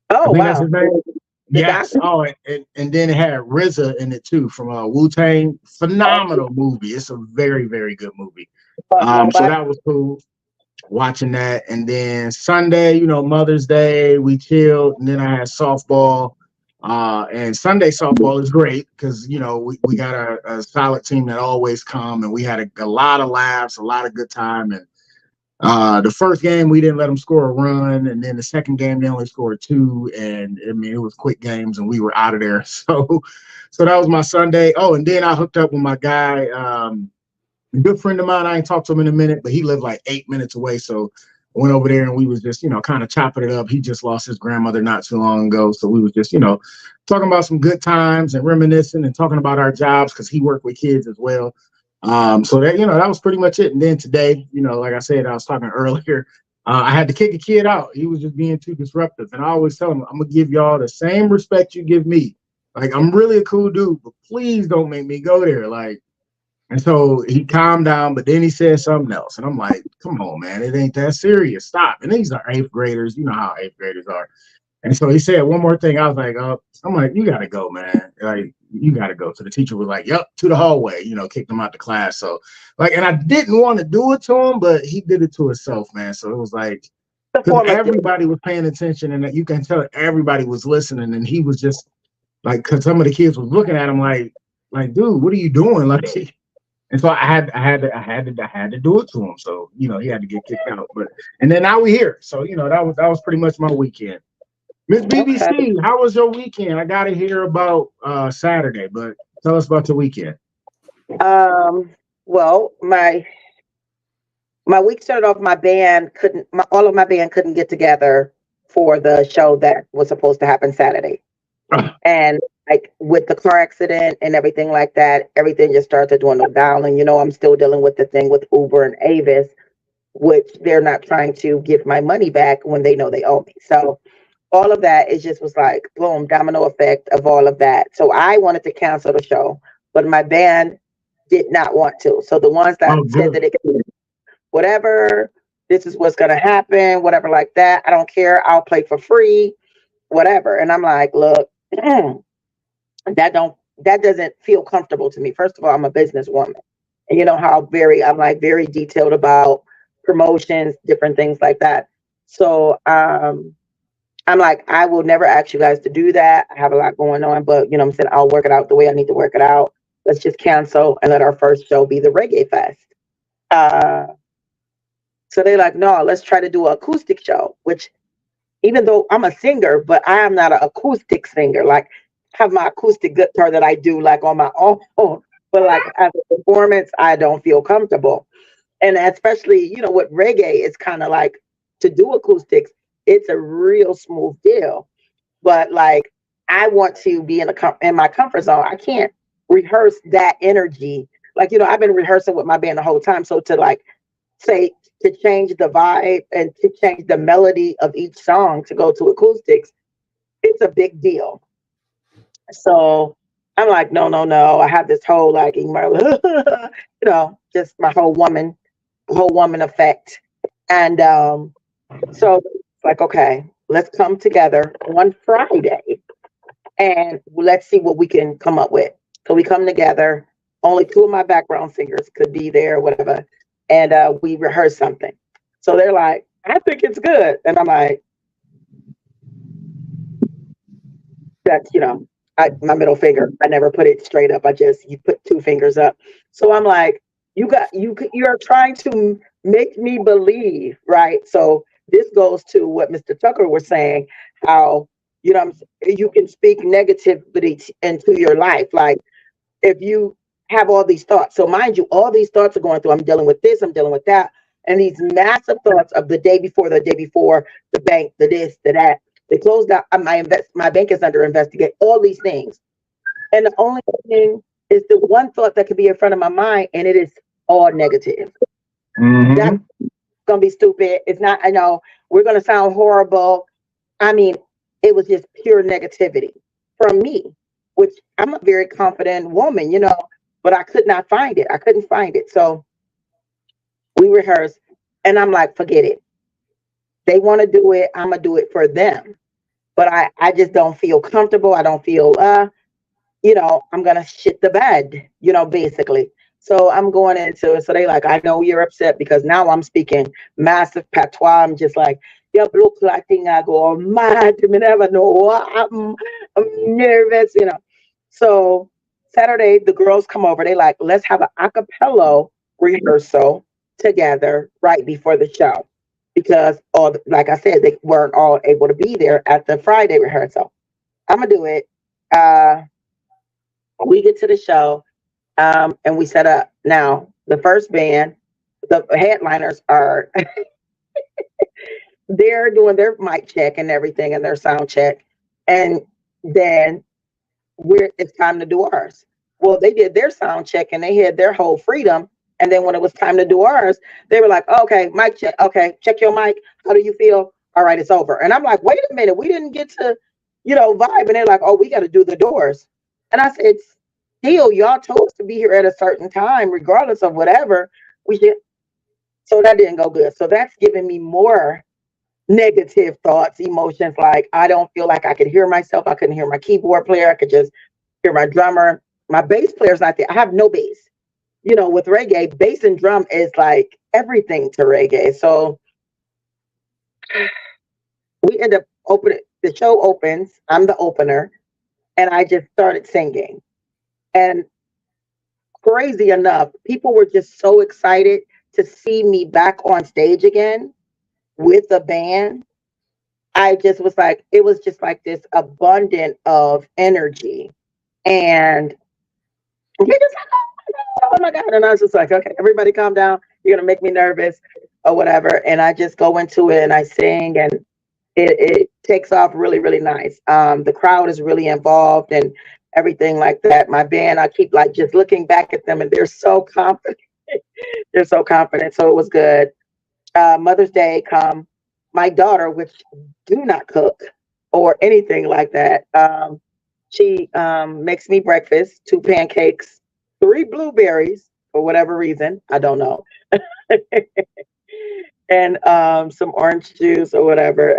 Oh, wow. That's his name. Yes. Oh, and then it had RZA in it too, from Wu-Tang. Phenomenal movie. It's a very, very good movie. So that was cool, watching that. And then Sunday, Mother's Day, we chilled, and then I had softball. And Sunday softball is great because we got a solid team that always come, and we had a lot of laughs, a lot of good time. And the first game we didn't let them score a run, and then the second game they only scored 2, and it was quick games, and we were out of there. So that was my Sunday. Oh, and then I hooked up with my guy, a good friend of mine. I ain't talked to him in a minute, but he lived like 8 minutes away. So I went over there, and we was just, kind of chopping it up. He just lost his grandmother not too long ago. So we was just, talking about some good times and reminiscing and talking about our jobs, because he worked with kids as well. So that, that was pretty much it. And then today, like I said, I was talking earlier, I had to kick a kid out. He was just being too disruptive. And I always tell him, I'm going to give y'all the same respect you give me. Like, I'm really a cool dude, but please don't make me go there. Like, and so he calmed down, but then he said something else. And I'm like, come on, man, it ain't that serious. Stop. And these are 8th graders. You know how 8th graders are. And so he said one more thing. I was like, I'm like, you got to go, man. Like, you got to go. So the teacher was like, yep, to the hallway, kicked him out the class. So and I didn't want to do it to him, but he did it to himself, man. So it was like, everybody was paying attention, and you can tell everybody was listening. And he was just like, because some of the kids was looking at him like, dude, what are you doing? Like, And so I had to do it to him. So he had to get kicked out. And then now we're here. So that was pretty much my weekend. Miss BBC, Okay. how was your weekend? I gotta hear about Saturday, but tell us about your weekend. Well, my week started off. All of my band couldn't get together for the show that was supposed to happen Saturday, and like with the car accident and everything like that, everything just started to dwindle down. And I'm still dealing with the thing with Uber and Avis, which they're not trying to give my money back when they know they owe me. So all of that was like boom, domino effect of all of that. So I wanted to cancel the show, but my band did not want to. So the ones that said that it could, whatever, this is what's gonna happen, whatever like that. I don't care. I'll play for free, whatever. And I'm like, look, that doesn't feel comfortable to me. First of all, I'm a businesswoman, and you know how I'm like very detailed about promotions, different things like that. So I'm like, I will never ask you guys to do that. I have a lot going on, but I'm saying I'll work it out the way I need to work it out. Let's just cancel and let our first show be the Reggae Fest. So they're like, no, let's try to do an acoustic show, which even though I'm a singer, but I am not an acoustic singer. Like, have my acoustic guitar that I do like on my own, but like as a performance, I don't feel comfortable. And especially, with reggae, it's kind of like to do acoustics, it's a real smooth deal. But like, I want to be in my comfort zone. I can't rehearse that energy. Like, I've been rehearsing with my band the whole time. So to like say, to change the vibe and to change the melody of each song to go to acoustics, it's a big deal. So I'm like, no. I have this whole like, just my whole woman effect. And so like, okay, let's come together on Friday and let's see what we can come up with. So we come together. Only two of my background singers could be there, whatever. And we rehearse something. So they're like, I think it's good. And I'm like, that's, my middle finger. I never put it straight up. You put two fingers up. So I'm like, you're trying to make me believe, right? So this goes to what Mr. Tucker was saying, how, you can speak negativity into your life. Like if you have all these thoughts. So mind you, all these thoughts are going through. I'm dealing with this, I'm dealing with that. And these massive thoughts of the day before, the bank, the this, the that. They closed out my bank is under investigation, all these things. And the only thing is the one thought that could be in front of my mind, and it is all negative. Mm-hmm. That's gonna be stupid. It's not, I know we're gonna sound horrible. I mean, it was just pure negativity from me, which I'm a very confident woman, but I could not find it. I couldn't find it. So we rehearsed and I'm like, forget it. They want to do it. I'm going to do it for them. But I just don't feel comfortable. I don't feel, I'm going to shit the bed, basically. So I'm going into it. So they like, I know you're upset because now I'm speaking massive patois. I'm just like, you look like thing I go mad. I never know what I'm nervous, So Saturday, the girls come over. They like, let's have an acapella rehearsal together right before the show. Because, like I said, they weren't all able to be there at the Friday rehearsal. I'm going to do it. We get to the show and we set up. Now, the first band, the headliners are, they're doing their mic check and everything and their sound check. And then it's time to do ours. Well, they did their sound check and they had their whole freedom. And then when it was time to do ours, they were like, okay, mic check. Okay, check your mic. How do you feel? All right, it's over. And I'm like, wait a minute. We didn't get to, vibe. And they're like, oh, we got to do the doors. And I said, still, y'all told us to be here at a certain time, regardless of whatever. We should. So that didn't go good. So that's giving me more negative thoughts, emotions. Like, I don't feel like I could hear myself. I couldn't hear my keyboard player. I could just hear my drummer. My bass player's not there. I have no bass. With reggae, bass and drum is like everything to reggae. So we end up opening, the show opens, I'm the opener, and I just started singing. And crazy enough, people were just so excited to see me back on stage again with a band. I just was like, it was just like this abundant of energy. And they just like, oh my God. And I was just like, okay, everybody calm down. You're going to make me nervous or whatever. And I just go into it and I sing, and it takes off really, really nice. The crowd is really involved and everything like that. My band, I keep like just looking back at them, and they're so confident. They're so confident. So it was good. Mother's Day come. My daughter, which do not cook or anything like that, she makes me breakfast, 2 pancakes, 3 blueberries for whatever reason. I don't know. And some orange juice or whatever.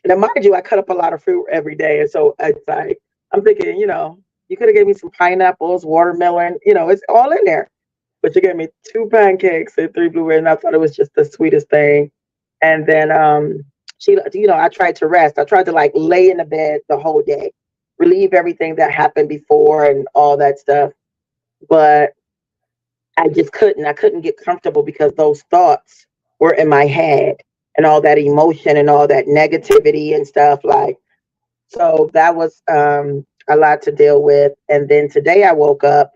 Now, mind you, I cut up a lot of fruit every day. And so it's like, I'm thinking, you know, you could have given me some pineapples, watermelon, you know, it's all in there. But you gave me 2 pancakes and 3 blueberries, and I thought it was just the sweetest thing. And then she, you know, I tried to rest. I tried to like lay in the bed the whole day, relieve everything that happened before and all that stuff. But I just couldn't. I couldn't get comfortable because those thoughts were in my head, and all that emotion and all that negativity and stuff. Like, so that was a lot to deal with. And then today I woke up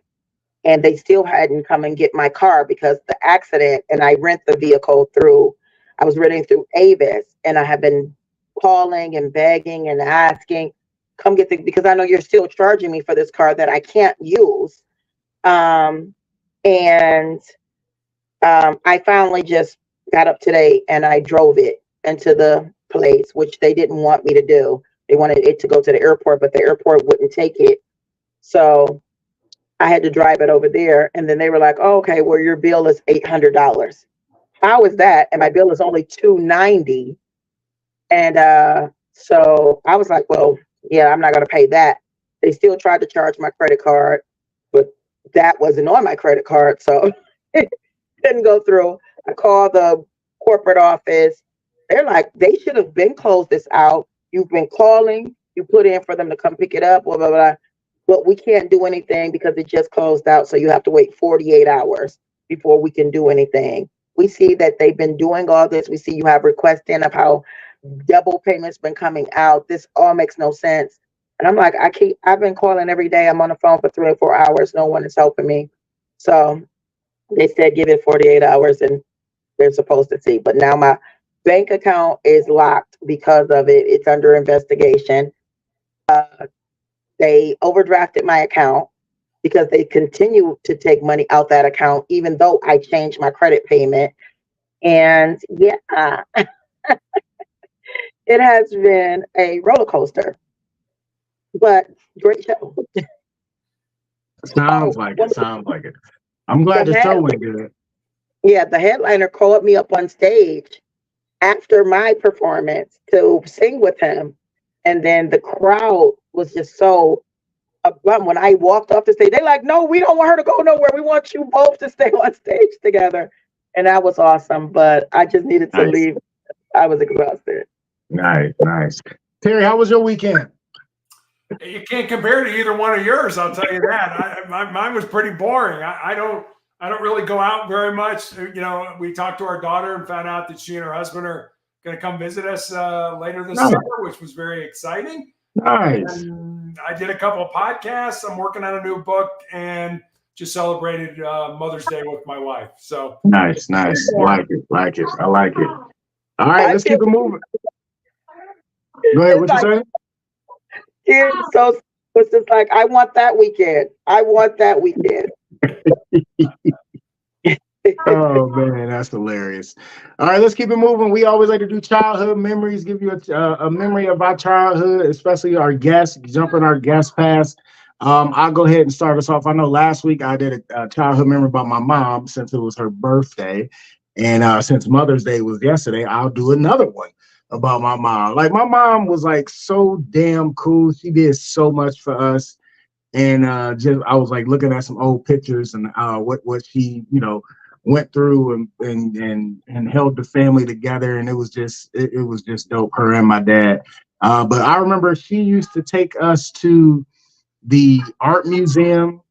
and they still hadn't come and get my car because the accident, and I rent the vehicle through, I was renting through Avis, and I have been calling and begging and asking, come get the, because I know you're still charging me for this car that I can't use. I finally just got up today and I drove it into the place, which they didn't want me to do. They wanted it to go to the airport, but the airport wouldn't take it. So I had to drive it over there. And then they were like, oh, okay, well, your bill is $800. How is that? And my bill is only $290. And so I was like, well, yeah, I'm not going to pay that. They still tried to charge my credit card, but that wasn't on my credit card. So it didn't go through. I called the corporate office. They're like, they should have been closed this out. You've been calling. You put in for them to come pick it up, blah, blah, blah. But we can't do anything because it just closed out. So you have to wait 48 hours before we can do anything. We see that they've been doing all this. We see you have requests in of how double payments been coming out. This all makes no sense. And I'm like, I've been calling every day. I'm on the phone for 3 or 4 hours. No one is helping me. So they said, give it 48 hours and they're supposed to see. But now my bank account is locked because of it. It's under investigation. They overdrafted my account because they continue to take money out that account, even though I changed my credit payment. And yeah, it has been a roller coaster, but great show. Sounds like it. Sounds like it. I'm glad the show went good. Yeah, the headliner called me up on stage after my performance to sing with him. And then the crowd was just so abrupt. When I walked off the stage, they're like, no, we don't want her to go nowhere. We want you both to stay on stage together. And that was awesome. But I just needed to leave. I was exhausted. Nice, nice. Terry, how was your weekend? You can't compare to either one of yours, I'll tell you that. Mine was pretty boring. I don't really go out very much. You know, we talked to our daughter and found out that she and her husband are going to come visit us later this summer, which was very exciting. Nice. And I did a couple of podcasts. I'm working on a new book and just celebrated Mother's Day with my wife. So nice. I like it. I like it. All right, let's keep it moving. Go ahead. What you saying? So it's just like, I want that weekend. Oh man, that's hilarious. All right, let's keep it moving. We always like to do childhood memories, give you a memory of our childhood, especially our guests, jump in our guest past. I'll go ahead and start us off. I know last week I did a childhood memory about my mom since it was her birthday. And since Mother's Day was yesterday, I'll do another one about my mom. Like, my mom was like so damn cool. She did so much for us. And just I was like looking at some old pictures and what she, you know, went through and held the family together. And it was just dope, her and my dad. But I remember she used to take us to the art museum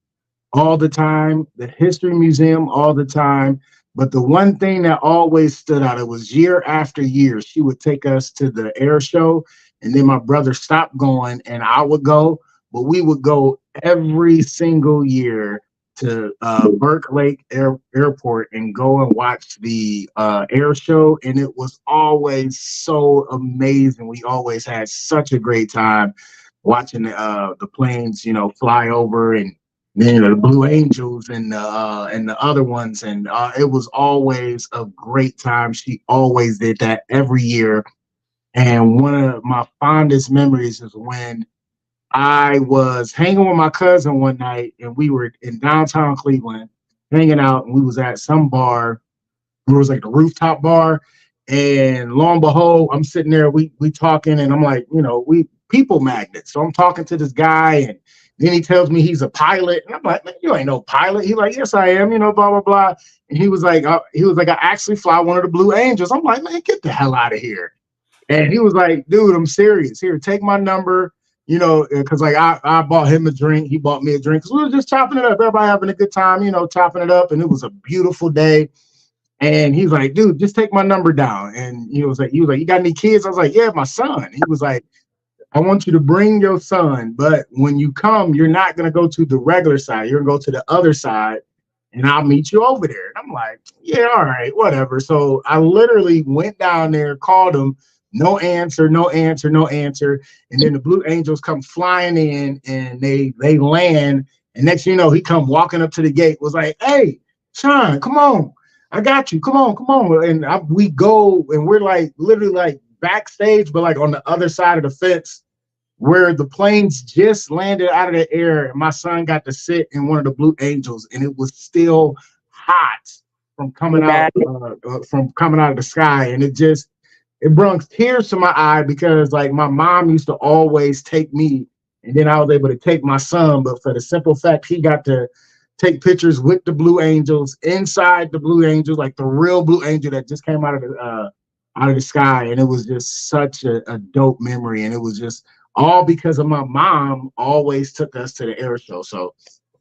all the time, the History Museum all the time. But the one thing that always stood out, it was year after year, she would take us to the air show, and then my brother stopped going and I would go, but we would go every single year to Burke Lake Airport and go and watch the air show. And it was always so amazing. We always had such a great time watching the planes, fly over, and then the Blue Angels and the other ones, and it was always a great time. She always did that every year. And one of my fondest memories is when I was hanging with my cousin one night, and we were in downtown Cleveland hanging out, and we was at some bar. It was like the rooftop bar, and lo and behold, I'm sitting there, we talking, and I'm like, we people magnets. So I'm talking to this guy, and then he tells me he's a pilot, and I'm like, man, you ain't no pilot. He's like, yes, I am, blah, blah, blah. And he was like, I actually fly one of the Blue Angels. I'm like, man, get the hell out of here. And he was like, dude, I'm serious. Here, take my number, because like I bought him a drink. He bought me a drink, because we were just chopping it up. Everybody having a good time, chopping it up. And it was a beautiful day. And he's like, dude, just take my number down. And he was like, you got any kids? I was like, yeah, my son. He was like, I want you to bring your son, but when you come, you're not going to go to the regular side. You're going to go to the other side, and I'll meet you over there. And I'm like, yeah, all right, whatever. So I literally went down there, called him, no answer, no answer, no answer. And then the Blue Angels come flying in, and they land. And next thing you know, he come walking up to the gate, was like, hey, Sean, come on. I got you. Come on. And we go, and we're like literally like backstage, but like on the other side of the fence where the planes just landed out of the air. And my son got to sit in one of the Blue Angels, and it was still hot from coming out of the sky. And it brought tears to my eye, because like my mom used to always take me, and then I was able to take my son, but for the simple fact he got to take pictures with the Blue Angels, inside the Blue Angels, like the real Blue Angel that just came out of the sky. And it was just such a dope memory. And it was just all because of my mom always took us to the air show. So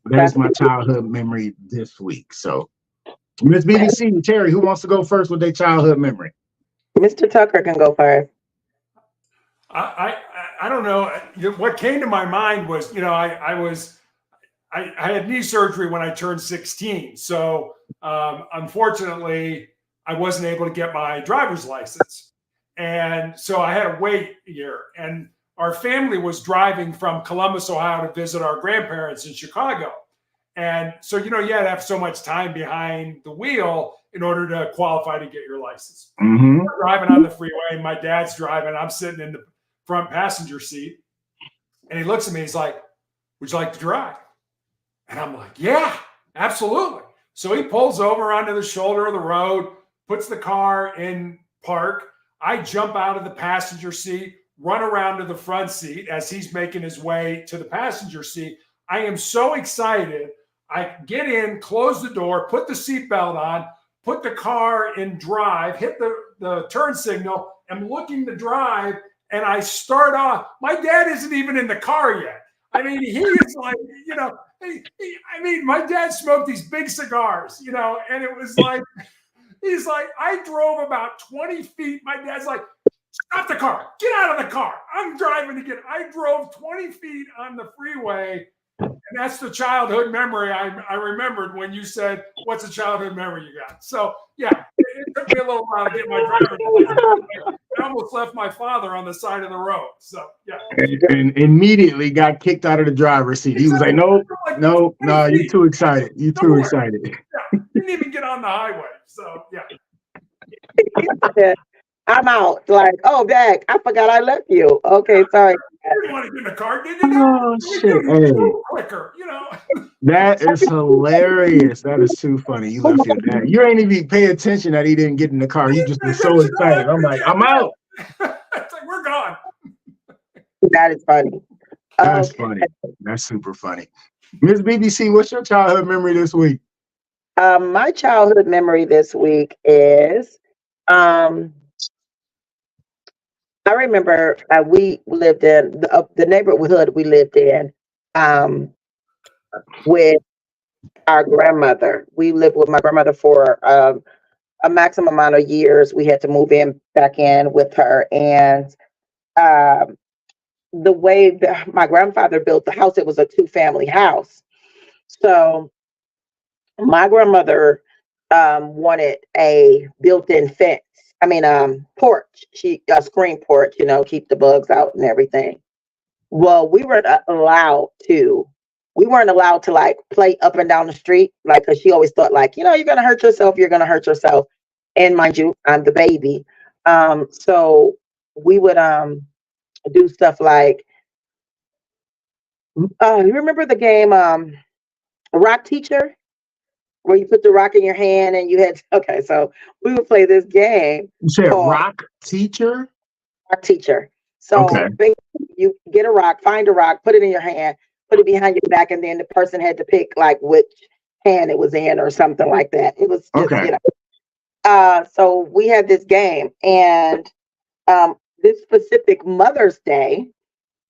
that's my childhood memory this week. So Miss BBC, Terry, who wants to go first with their childhood memory? Mr. Tucker can go first. I don't know. What came to my mind was, I had knee surgery when I turned 16. So unfortunately, I wasn't able to get my driver's license. And so I had to wait a year. And our family was driving from Columbus, Ohio to visit our grandparents in Chicago. And so, you had to have so much time behind the wheel in order to qualify to get your license. Mm-hmm. We're driving on the freeway, my dad's driving, I'm sitting in the front passenger seat. And he looks at me, he's like, would you like to drive? And I'm like, yeah, absolutely. So he pulls over onto the shoulder of the road, puts the car in park. I jump out of the passenger seat, run around to the front seat as he's making his way to the passenger seat. I am so excited. I get in, close the door, put the seatbelt on, put the car in drive, hit the turn signal, I'm looking to drive, and I start off. My dad isn't even in the car yet. I mean, he is like, my dad smoked these big cigars, and it was like, he's like, I drove about 20 feet. My dad's like, stop the car, get out of the car. I'm driving again. I drove 20 feet on the freeway. And that's the childhood memory I remembered when you said, what's a childhood memory you got? So, yeah, it took me a little while to get my driver's license. I almost left my father on the side of the road. So, yeah. And immediately got kicked out of the driver's seat. He was like, no, you're too excited. You're too excited. Yeah, didn't even get on the highway. So, yeah. I'm out. Like, oh, Dad, I forgot I left you. Okay, sorry. You didn't want to get in the car, did you? Oh, shit. Hey. Quicker, That is hilarious. That is too funny. You left your dad. You ain't even pay attention that he didn't get in the car. You just been so excited. I'm like, I'm out. It's like, we're gone. That is funny. That's funny. That's super funny. Ms. BBC, what's your childhood memory this week? My childhood memory this week is I remember we lived in the neighborhood we lived in with Our grandmother. We lived with my grandmother for a maximum amount of years. We had to move in back in with her, and um, the way that my grandfather built the house, it was a two-family house. So my grandmother wanted a built-in fence. I mean, porch. She a screen porch, keep the bugs out and everything. Well, we weren't allowed to like play up and down the street, like, because she always thought like, you're gonna hurt yourself, you're gonna hurt yourself. And mind you, I'm the baby. So we would do stuff like, you remember the game Rock Teacher, where you put the rock in your hand and you had okay, so we would play this game You said called rock teacher? Rock Teacher. Okay. So basically, you get a rock, find a rock, put it in your hand, put it behind your back, and then the person had to pick like which hand it was in or something like that. It was just, Okay. So we had this game, and this specific Mother's Day,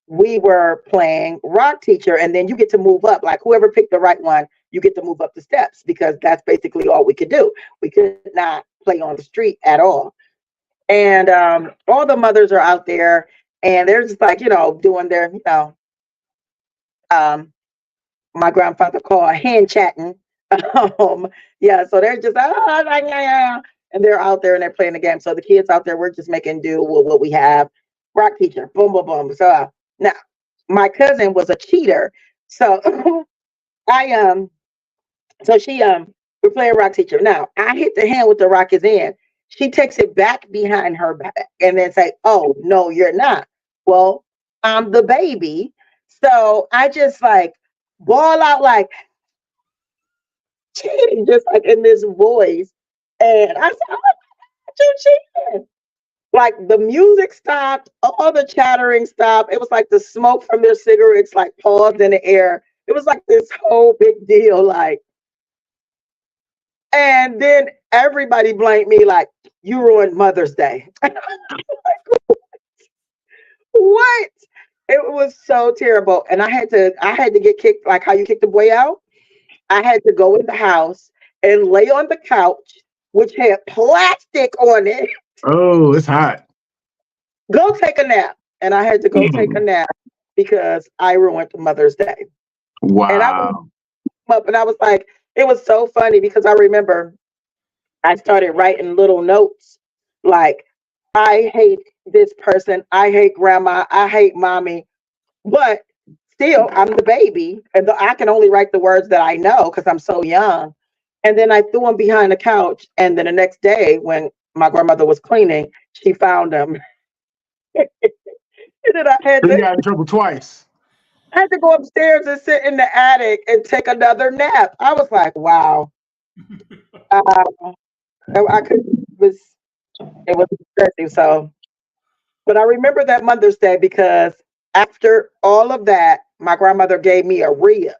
we were playing Rock Teacher, and then you get to move up. Like whoever picked the right one, you get to move up the steps because that's basically all we could do. We could not play on the street at all. And all the mothers are out there, and they're just like, doing their, um, my grandfather called hand chatting. Yeah, so they're just, and they're out there and they're playing the game. So the kids out there, we're just making do with what we have. Rock Teacher, boom, boom, boom. So now my cousin was a cheater. So I so she we're playing Rock Teacher. Now I hit the hand with the rock is in. She takes it back behind her back and then say, "Oh no, you're not." Well, I'm the baby, so I just like bawl out like cheating, just like in this voice, and I said, "Oh, you cheating!" Like the music stopped, all the chattering stopped. It was like the smoke from their cigarettes like paused in the air. It was like this whole big deal, like. And then everybody blamed me like, you ruined Mother's Day. Like, what? It was so terrible. And I had to get kicked, like how you kick the boy out. I had to go in the house and lay on the couch, which had plastic on it. Oh, it's hot. Go take a nap. And I had to go take a nap because I ruined Mother's Day. And I was Wow. up and I was like, it was so funny because I remember I started writing little notes like, I hate this person, I hate grandma, I hate mommy, but still, I'm the baby, and I can only write the words that I know because I'm so young. And then I threw them behind the couch, and then the next day, when my grandmother was cleaning, she found them, and then So you got in trouble twice. I had to go upstairs and sit in the attic and take another nap. I was like, wow. Uh, I could it was stressing. So, but I remember that Mother's Day because after all of that, my grandmother gave me a rib.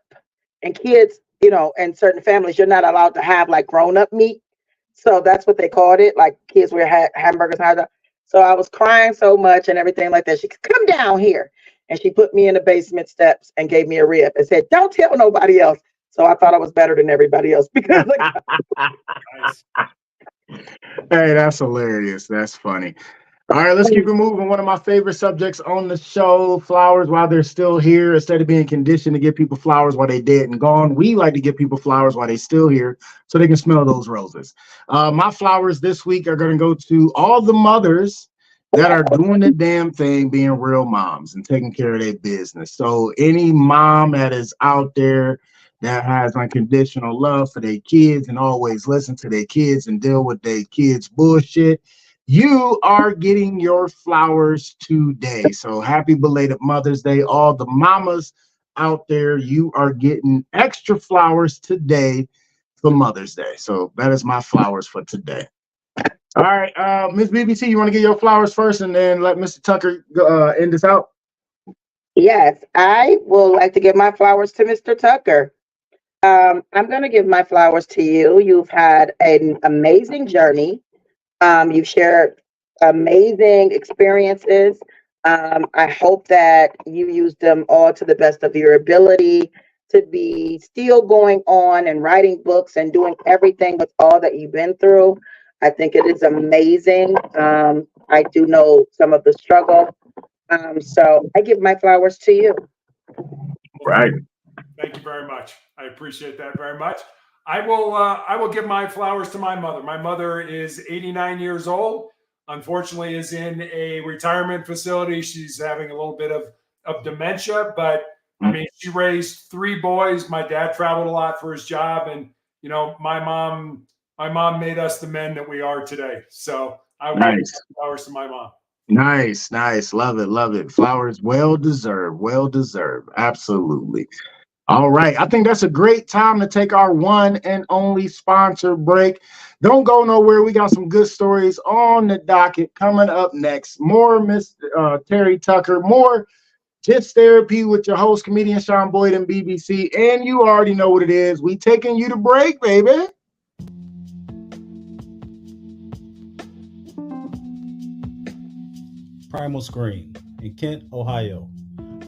And kids, in certain families, you're not allowed to have like grown up meat. So that's what they called it. Like kids were hamburgers and hot dogs. So I was crying so much and everything like that. She could come down here. And she put me in the basement steps and gave me a rib and said, don't tell nobody else. So I thought I was better than everybody else because Nice. Hey, that's hilarious. That's funny. All right, let's keep it moving. One of my favorite subjects on the show, flowers while they're still here. Instead of being conditioned to give people flowers while they're dead and gone, we like to give people flowers while they're still here so they can smell those roses. My flowers this week are going to go to all the mothers that are doing the damn thing, being real moms and taking care of their business. So any mom that is out there that has unconditional love for their kids and always listen to their kids and deal with their kids' bullshit, you are getting your flowers today. So happy belated Mother's Day. All the mamas out there, you are getting extra flowers today for Mother's Day. So that is my flowers for today. All right, Miss BBC, you want to get your flowers first and then let Mr. Tucker end this out? yes, I would like to give my flowers to Mr. Tucker. I'm going to give my flowers to you. You've had an amazing journey. You've shared amazing experiences. I hope that you use them all to the best of your ability to be still going on and writing books and doing everything with all that you've been through. I think it is amazing. I do know some of the struggle. So I give my flowers to you. Right. Thank you very much. I appreciate that very much. I will give my flowers to my mother. My mother is 89 years old. Unfortunately, is in a retirement facility. She's having a little bit of dementia, but I mean, she raised 3 boys. My dad traveled a lot for his job, and you know, my mom made us the men that we are today. So I will give flowers to my mom. Nice. Love it. Flowers, well deserved. Absolutely. All right. I think that's a great time to take our one and only sponsor break. Don't go nowhere. We got some good stories on the docket coming up next. More Miss Terry Tucker, more Just Therapy with your host, comedian Sean Boyd and BBC. And you already know what it is. We taking you to break, baby. Primal Screen in Kent, Ohio.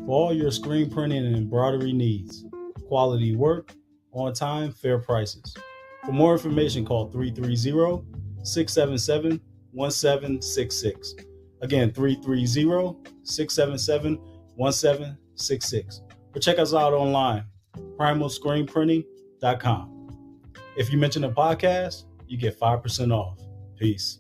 For all your screen printing and embroidery needs. Quality work, on time, fair prices. For more information, call 330-677-1766. Again, 330-677-1766. Or check us out online, primalscreenprinting.com. If you mention a podcast, you get 5% off. Peace.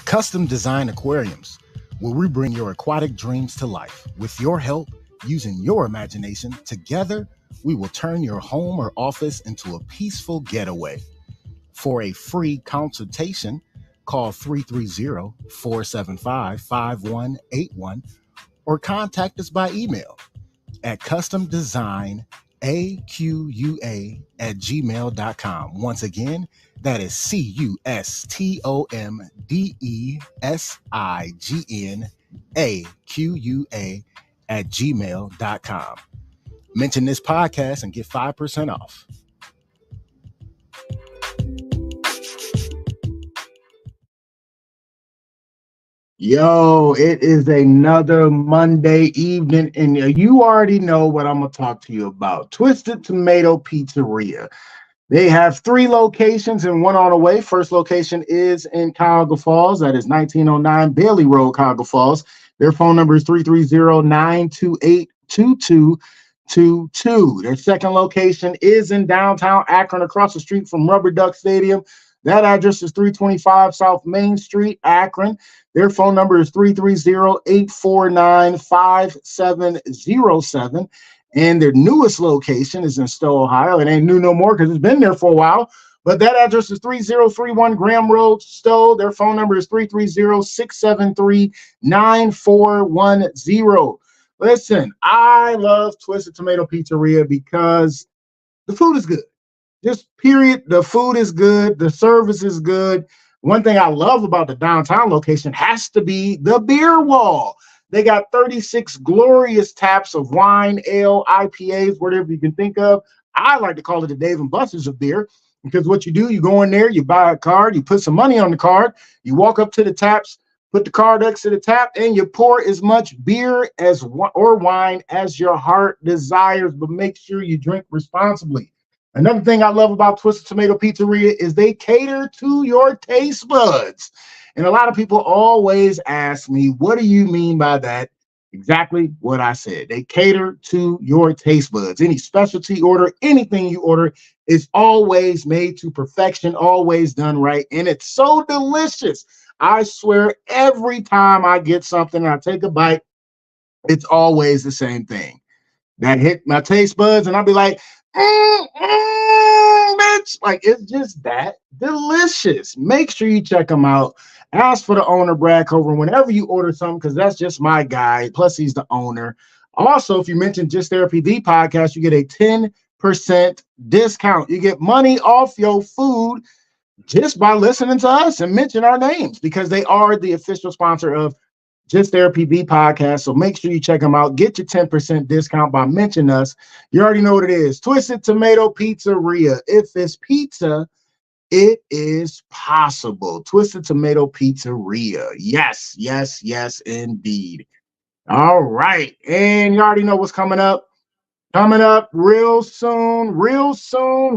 Custom Design Aquariums, where we bring your aquatic dreams to life. With your help, using your imagination, together, we will turn your home or office into a peaceful getaway. For a free consultation, call 330-475-5181 or contact us by email at customdesignaqua@gmail.com. Once again, that is customdesignaqua@gmail.com. Mention this podcast and get 5% off. Yo, it is another Monday evening, and you already know what I'm going to talk to you about. Twisted Tomato Pizzeria. They have 3 locations and one on the way. First location is in Cuyahoga Falls. That is 1909 Bailey Road, Cuyahoga Falls. Their phone number is 330-928-2222. Their second location is in downtown Akron, across the street from Rubber Duck Stadium. That address is 325 South Main Street, Akron. Their phone number is 330-849-5707. And their newest location is in Stowe, Ohio. It ain't new no more because it's been there for a while. But that address is 3031 Graham Road, Stowe. Their phone number is 330-673-9410. Listen, I love Twisted Tomato Pizzeria because the food is good. Just period. The food is good. The service is good. One thing I love about the downtown location has to be the beer wall. They got 36 glorious taps of wine, ale, IPAs, whatever you can think of. I like to call it the Dave and Buster's of beer, because what you do, you go in there, you buy a card, you put some money on the card, you walk up to the taps, put the card next to the tap, and you pour as much beer or wine as your heart desires, but make sure you drink responsibly. Another thing I love about Twisted Tomato Pizzeria is they cater to your taste buds. And a lot of people always ask me, what do you mean by that? Exactly what I said. They cater to your taste buds. Any specialty order, anything you order is always made to perfection, always done right. And it's so delicious. I swear, every time I get something and I take a bite, it's always the same thing. That hit my taste buds, and I'll be like, bitch. Like, it's just that delicious. Make sure you check them out. Ask for the owner, Brad Cover, whenever you order something, because that's just my guy. Plus, he's the owner. Also, if you mention Just Therapy, the podcast, you get a 10% discount. You get money off your food just by listening to us and mention our names, because they are the official sponsor of Just Therapy, the podcast. So make sure you check them out. Get your 10% discount by mentioning us. You already know what it is. Twisted Tomato Pizzeria. If it's pizza, It is possible. Twisted Tomato Pizzeria. Yes, yes, yes, indeed. All right. And you already know what's coming up. Coming up real soon,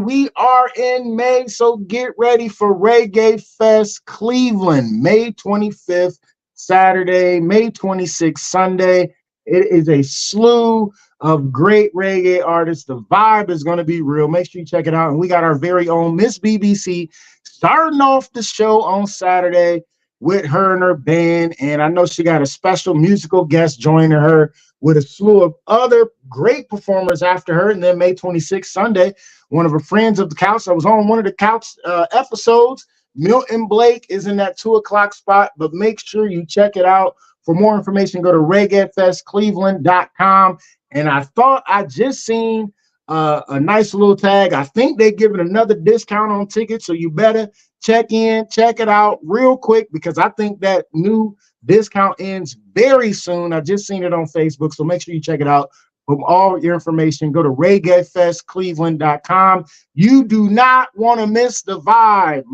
we are in May, so get ready for Reggae Fest Cleveland, May 25th, Saturday, May 26th, Sunday. It is a slew of great reggae artists. The vibe is going to be real. Make sure you check it out. And we got our very own Miss BBC starting off the show on Saturday with her and her band. And I know she got a special musical guest joining her with a slew of other great performers after her. And then May 26th, Sunday, one of her friends of the couch, I was on one of the couch episodes, Milton Blake is in that 2:00 spot, but make sure you check it out. For more information, go to reggaefestcleveland.com. And I thought I just seen a nice little tag. I think they're giving another discount on tickets, so you better check it out real quick, because I think that new discount ends very soon. I just seen it on Facebook, so make sure you check it out. For all your information, go to reggaefestcleveland.com. You do not want to miss the vibe.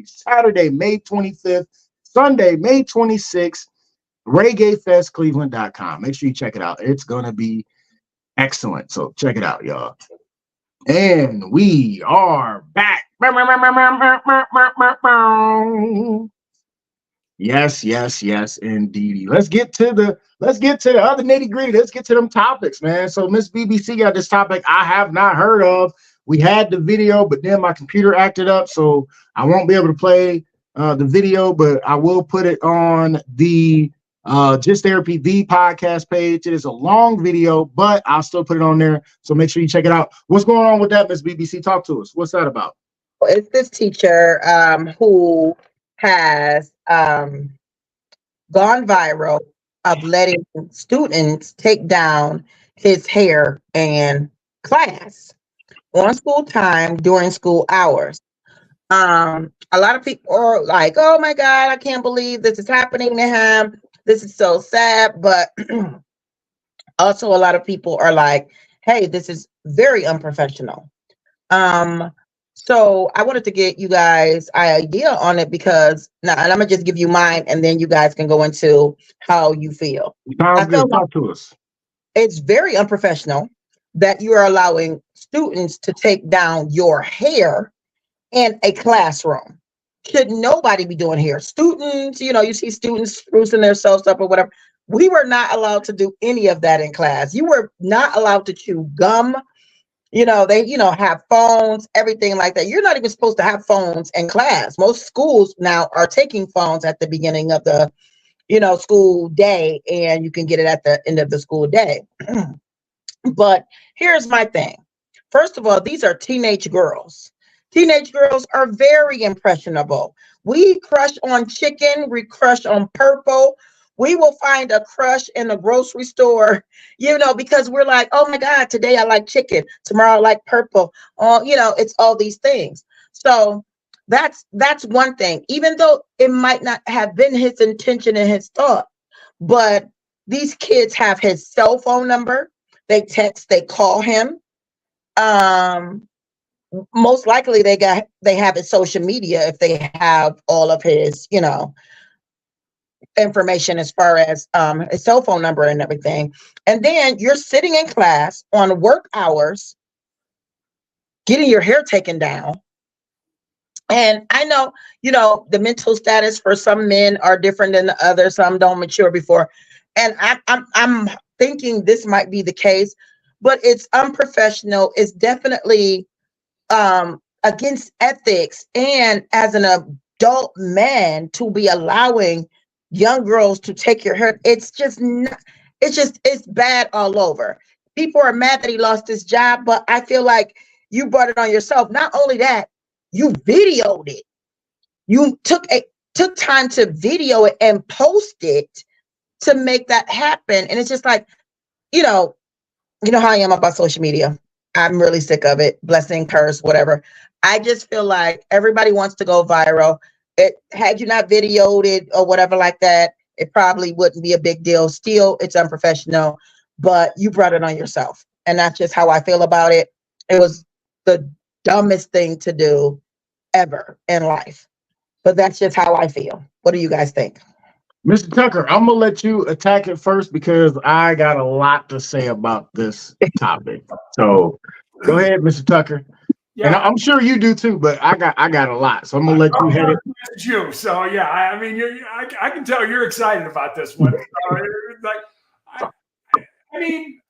Saturday, May 25th, Sunday, May 26th, reggaefestcleveland.com. Make sure you check it out. It's going to be excellent. So check it out, y'all. And we are back. Yes, yes, yes, indeed. Let's get to the other nitty-gritty. Let's get to them topics, man. So Miss BBC got this topic I have not heard of. We had the video, but then my computer acted up, so I won't be able to play the video, but I will put it on the Just Therapy the podcast page. It is a long video, but I'll still put it on there, so make sure you check it out. What's going on with that, Miss BBC? Talk to us. What's that about? It's this teacher who has gone viral of letting students take down his hair in class on school time during school hours. A lot of people are like, oh my God, I can't believe this is happening to him. This is so sad. But also a lot of people are like, hey, this is very unprofessional. So I wanted to get you guys an idea on it, because now, and I'm gonna just give you mine, and then you guys can go into how you feel. Talk to us. It's very unprofessional that you are allowing students to take down your hair in a classroom. Should nobody be doing hair? Students, you see students sprucing themselves up or whatever. We were not allowed to do any of that in class. You were not allowed to chew gum. They, have phones, everything like that. You're not even supposed to have phones in class. Most schools now are taking phones at the beginning of the, school day, and you can get it at the end of the school day. But here's my thing. First of all, these are teenage girls. Teenage girls are very impressionable. We crush on chicken. We crush on purple. We will find a crush in the grocery store, because we're like, oh my God, today I like chicken. Tomorrow I like purple. It's all these things. So that's one thing, even though it might not have been his intention and his thought, but these kids have his cell phone number. They text, they call him. Most likely they have his social media if they have all of his, information as far as his cell phone number and everything. And then you're sitting in class on work hours, getting your hair taken down. And I know, the mental status for some men are different than the others. Some don't mature before. And I'm thinking this might be the case, but it's unprofessional. It's definitely against ethics. And as an adult man, to be allowing young girls to take your hair, it's bad all over. People are mad that he lost his job, but I feel like you brought it on yourself. Not only that, you videoed it. You took time to video it and post it to make that happen. And it's just like, how I am about social media. I'm really sick of it. Blessing, curse, whatever. I just feel like everybody wants to go viral. Had you not videoed it or whatever like that, it probably wouldn't be a big deal. Still, it's unprofessional, but you brought it on yourself. And that's just how I feel about it. It was the dumbest thing to do. ever in life. But that's just how I feel. What do you guys think? Mr. Tucker, I'm gonna let you attack it first because I got a lot to say about this topic. So go ahead, Mr. Tucker. Yeah. And I'm sure you do too, but I got a lot, so I'm gonna let you hit it. It's you. So yeah, I mean, I can tell you're excited about this one.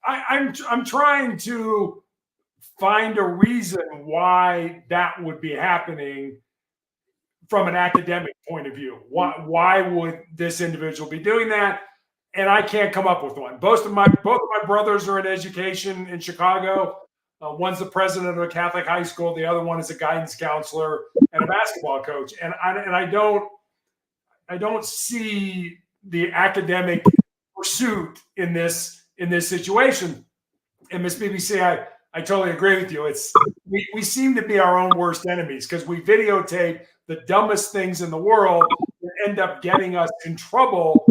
I'm trying to find a reason why that would be happening from an academic point of view. Why would this individual be doing that? And I can't come up with one. Both of my brothers are in education in Chicago. One's the president of a Catholic high school. The other one is a guidance counselor and a basketball coach. And I don't see the academic pursuit in this situation. And Miss BBC, I totally agree with you. We seem to be our own worst enemies because we videotape the dumbest things in the world that end up getting us in trouble.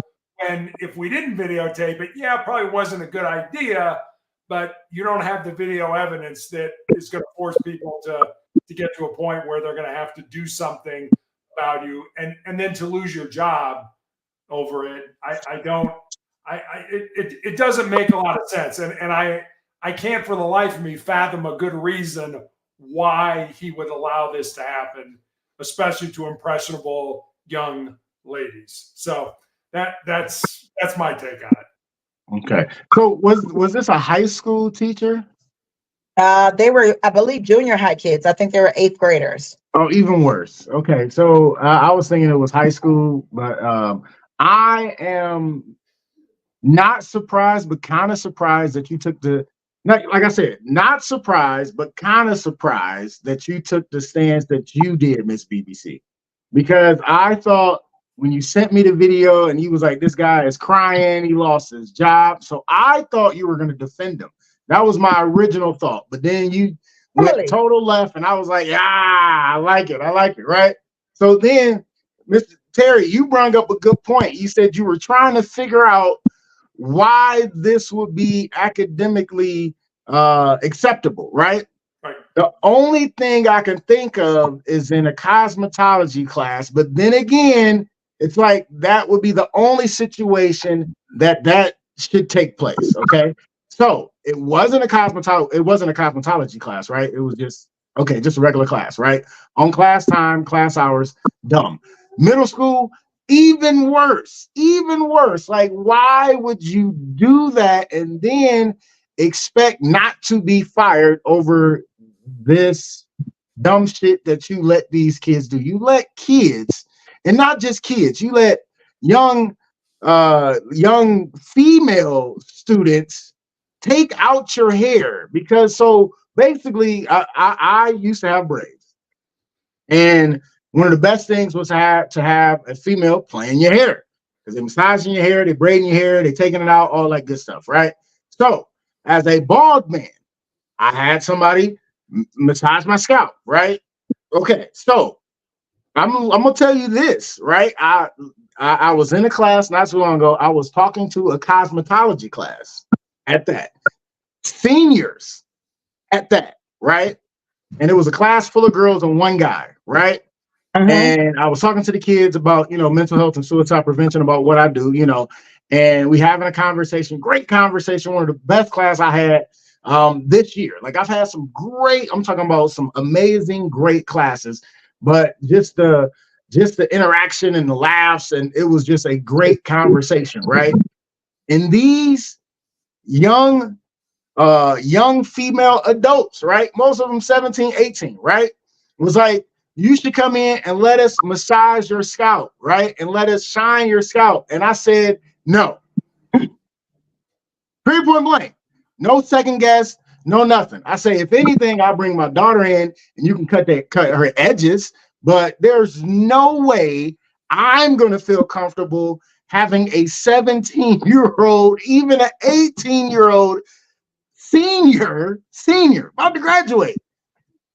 And if we didn't videotape it, yeah, it probably wasn't a good idea. But you don't have the video evidence that is going to force people to get to a point where they're going to have to do something about you and then to lose your job over it. It doesn't make a lot of sense. And I can't for the life of me fathom a good reason why he would allow this to happen, especially to impressionable young ladies. So that's my take on it. Okay. So was this a high school teacher? They were, I believe, junior high kids. I think they were 8th graders. Oh, even worse. Okay. So I was thinking it was high school, but I am not surprised, but kind of surprised that you took like I said, not surprised, but kind of surprised that you took the stance that you did, Miss BBC, because I thought when you sent me the video and he was like, this guy is crying, he lost his job. So I thought you were going to defend him. That was my original thought. But then you went total left and I was like, I like it, right? So then, Mr. Terry, you brought up a good point. You said you were trying to figure out why this would be academically acceptable, right? Right. The only thing I can think of is in a cosmetology class. But then again, it's like that would be the only situation that should take place. Okay. So it wasn't a cosmetology class, right? It was just a regular class, right? On class time, class hours, dumb. Middle school, even worse. Like, why would you do that and then expect not to be fired over this dumb shit that you let these kids do? You let kids, and not just kids, you let young female students take out your hair, because so basically I used to have braids, and one of the best things was to have a female playing your hair, because they're massaging your hair, they're braiding your hair, they're taking it out, all that good stuff, right? So as a bald man, I had somebody massage my scalp, right? Okay, so I'm gonna tell you this, right? I was in a class not too long ago. I was talking to a cosmetology class at that, seniors at that, right? And it was a class full of girls and one guy, right? And I was talking to the kids about, mental health and suicide prevention, about what I do, and we having a conversation, great conversation, one of the best class I had this year. Like, I've had I'm talking about some amazing, great classes, but just the interaction and the laughs, and it was just a great conversation, right? And these young female adults, right? Most of them 17, 18, right? Was like, you should come in and let us massage your scalp, right? And let us shine your scalp. And I said, no. Pretty point blank. No second guess, no nothing. I say, if anything, I'll bring my daughter in and you can cut her edges, but there's no way I'm going to feel comfortable having a 17-year-old, even an 18-year-old senior, about to graduate,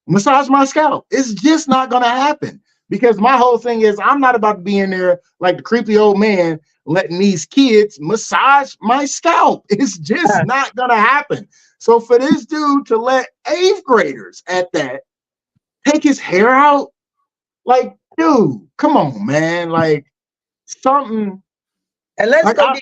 massage my scalp. It's just not going to happen, because my whole thing is I'm not about to be in there like the creepy old man letting these kids massage my scalp. It's just not going to happen. So for this dude to let 8th graders at that take his hair out Like, dude, come on, man. Like something. And let's Like go.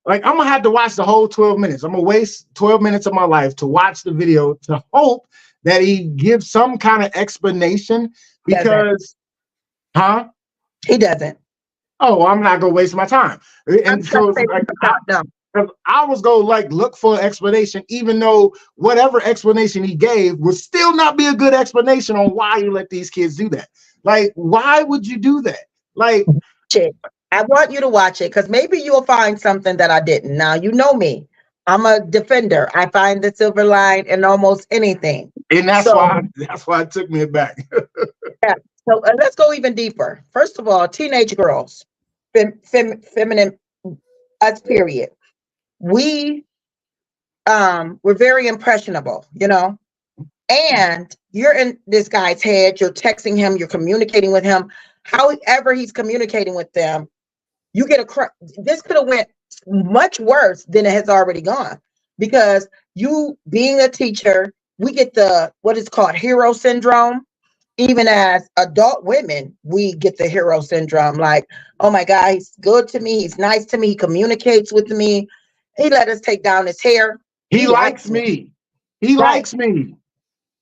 like I'm gonna have to watch the whole 12 minutes. I'm gonna waste 12 minutes of my life to watch the video to hope that he gives some kind of explanation because, huh? He doesn't. Oh, I'm not gonna waste my time. And so like, I was gonna like look for an explanation, even though whatever explanation he gave would still not be a good explanation on why you let these kids do that. Like, why would you do that? Like, I want you to watch it because maybe you'll find something that I didn't. Now, you know me. I'm a defender. I find the silver line in almost anything. and that's why it took me back. Yeah. So let's go even deeper. First of all, teenage girls, feminine, us period. We're very impressionable, you know, and you're in this guy's head. You're texting him. You're communicating with him. However he's communicating with them, you get this could have went much worse than it has already gone, because you being a teacher, we get what is called hero syndrome. Even as adult women, we get the hero syndrome. Like, oh my God, he's good to me. He's nice to me. He communicates with me. He let us take down his hair. He likes me. He likes me.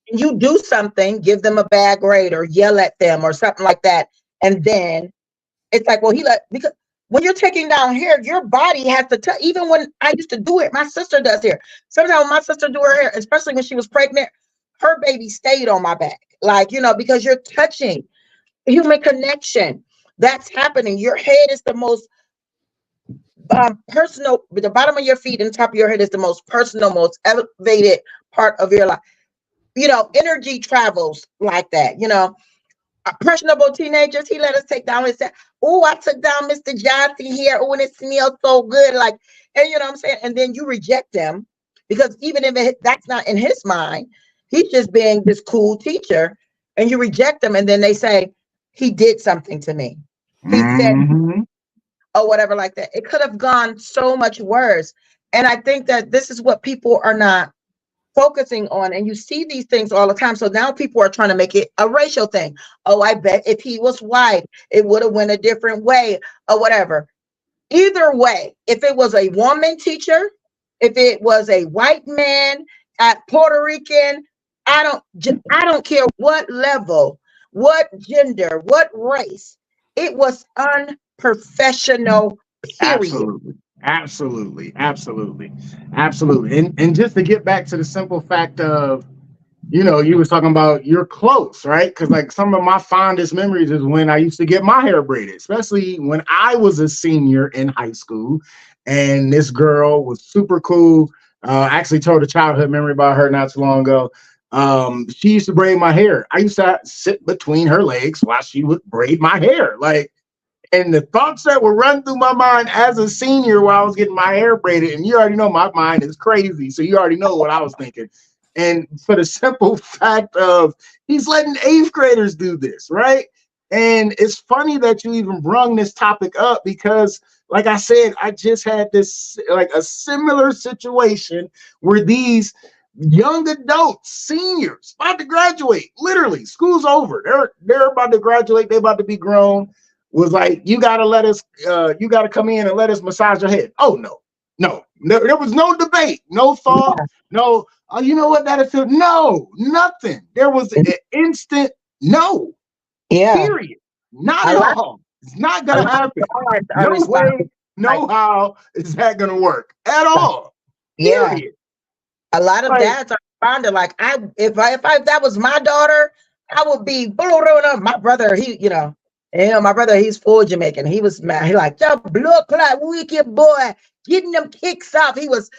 You do something, give them a bad grade or yell at them or something like that. And then it's like, well, because when you're taking down hair, your body has to touch. Even when I used to do it, my sister does hair. Sometimes when my sister do her hair, especially when she was pregnant, her baby stayed on my back. Like, you know, because you're touching human connection. That's happening. Your head is the most personal, the bottom of your feet and top of your head is the most personal, most elevated part of your life. You know, energy travels like that, you know. Impressionable teenagers, he let us take down his, oh, I took down Mr. Johnson here. Oh, and it smells so good. Like, and you know what I'm saying? And then you reject them because even if that's not in his mind, he's just being this cool teacher, and you reject them. And then they say, he did something to me. He said, or whatever like that. It could have gone so much worse. And I think that this is what people are not focusing on. And you see these things all the time. So now people are trying to make it a racial thing. Oh, I bet if he was white, it would have went a different way or whatever. Either way, if it was a woman teacher, if it was a white man, at Puerto Rican, I don't care what level, what gender, what race. It was unprofessional, period. Absolutely. And just to get back to the simple fact of, you know, you was talking about you're close, right? Because like some of my fondest memories is when I used to get my hair braided, especially when I was a senior in high school. And this girl was super cool. I actually told a childhood memory about her not too long ago. She used to braid my hair. I used to sit between her legs while she would braid my hair. Like, and the thoughts that were running through my mind as a senior while I was getting my hair braided, and you already know my mind is crazy, so you already know what I was thinking. And for the simple fact of he's letting 8th graders do this, right? And it's funny that you even brung this topic up because, like I said, I just had this like a similar situation where these young adults, seniors, about to graduate, literally, school's over. They're about to graduate, they're about to be grown. Was like, you gotta let us, you gotta come in and let us massage your head. Oh no, there was no debate, no thought, no. Oh, you know what that is? No, nothing. There was an instant no. Yeah. Period. Not at all. It's not gonna happen. No way, no how is that gonna work at all. Yeah. Period. A lot of dads are responding like, if that was my daughter, I would be my brother. My brother, he's full Jamaican. He was mad. He like, the blood clot wicked boy, getting them kicks off. He was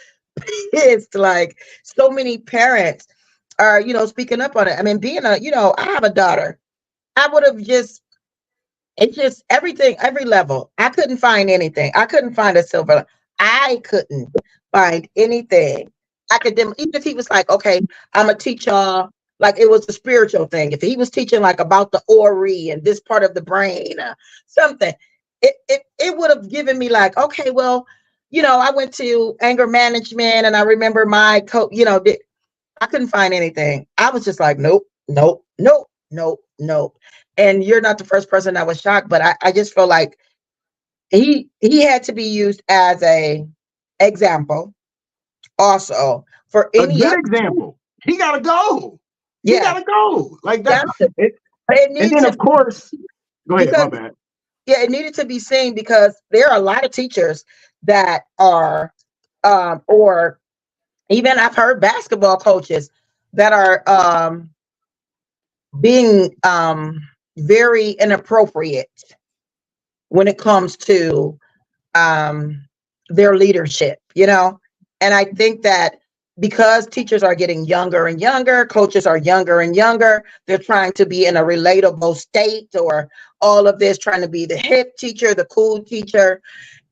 pissed. Like, so many parents are, speaking up on it. I mean, being I have a daughter. I would have it's just everything, every level. I couldn't find anything. I couldn't find a silver. I couldn't find anything academic. Even if he was like, okay, I'm gonna teach y'all. Like it was a spiritual thing. If he was teaching like about the ori and this part of the brain, something, it would have given me like, okay, well, I went to anger management and I remember my coach, I couldn't find anything. I was just like, nope. and you're not the first person that was shocked, but I just feel like he had to be used as a example also for A any good other. example. He gotta go. He Yeah, gotta go. Like that. it And needs then to of course, go ahead, my because bad. yeah, it needed to be seen because there are a lot of teachers that are or even I've heard basketball coaches that are being very inappropriate when it comes to their leadership, you know. And I think that because teachers are getting younger and younger, coaches are younger and younger, they're trying to be in a relatable state or all of this, trying to be the hip teacher, the cool teacher.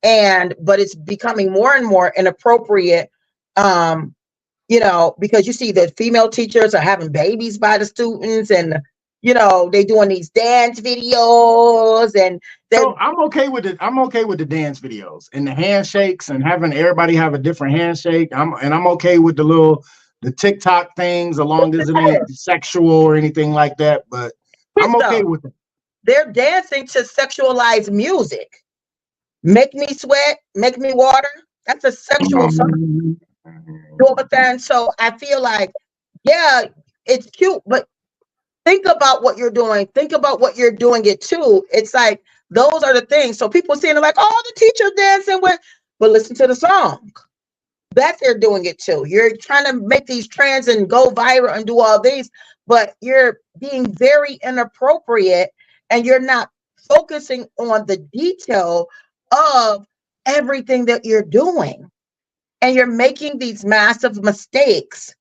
But it's becoming more and more inappropriate, you know, because you see the female teachers are having babies by the students, and you know, they doing these dance videos, and So I'm okay with it. I'm okay with the dance videos and the handshakes and having everybody have a different handshake. I'm okay with the TikTok things, as long as it ain't sexual or anything like that. But I'm okay with it. They're dancing to sexualized music. Make Me Sweat, Make Me Water. That's a sexual song. So I feel like, yeah, it's cute, but think about what you're doing. Think about what you're doing it too. It's like those are the things. So people seeing it like, oh, the teacher dancing with, but listen to the song. That they're doing it too. You're trying to make these trends and go viral and do all these, but you're being very inappropriate and you're not focusing on the detail of everything that you're doing. And you're making these massive mistakes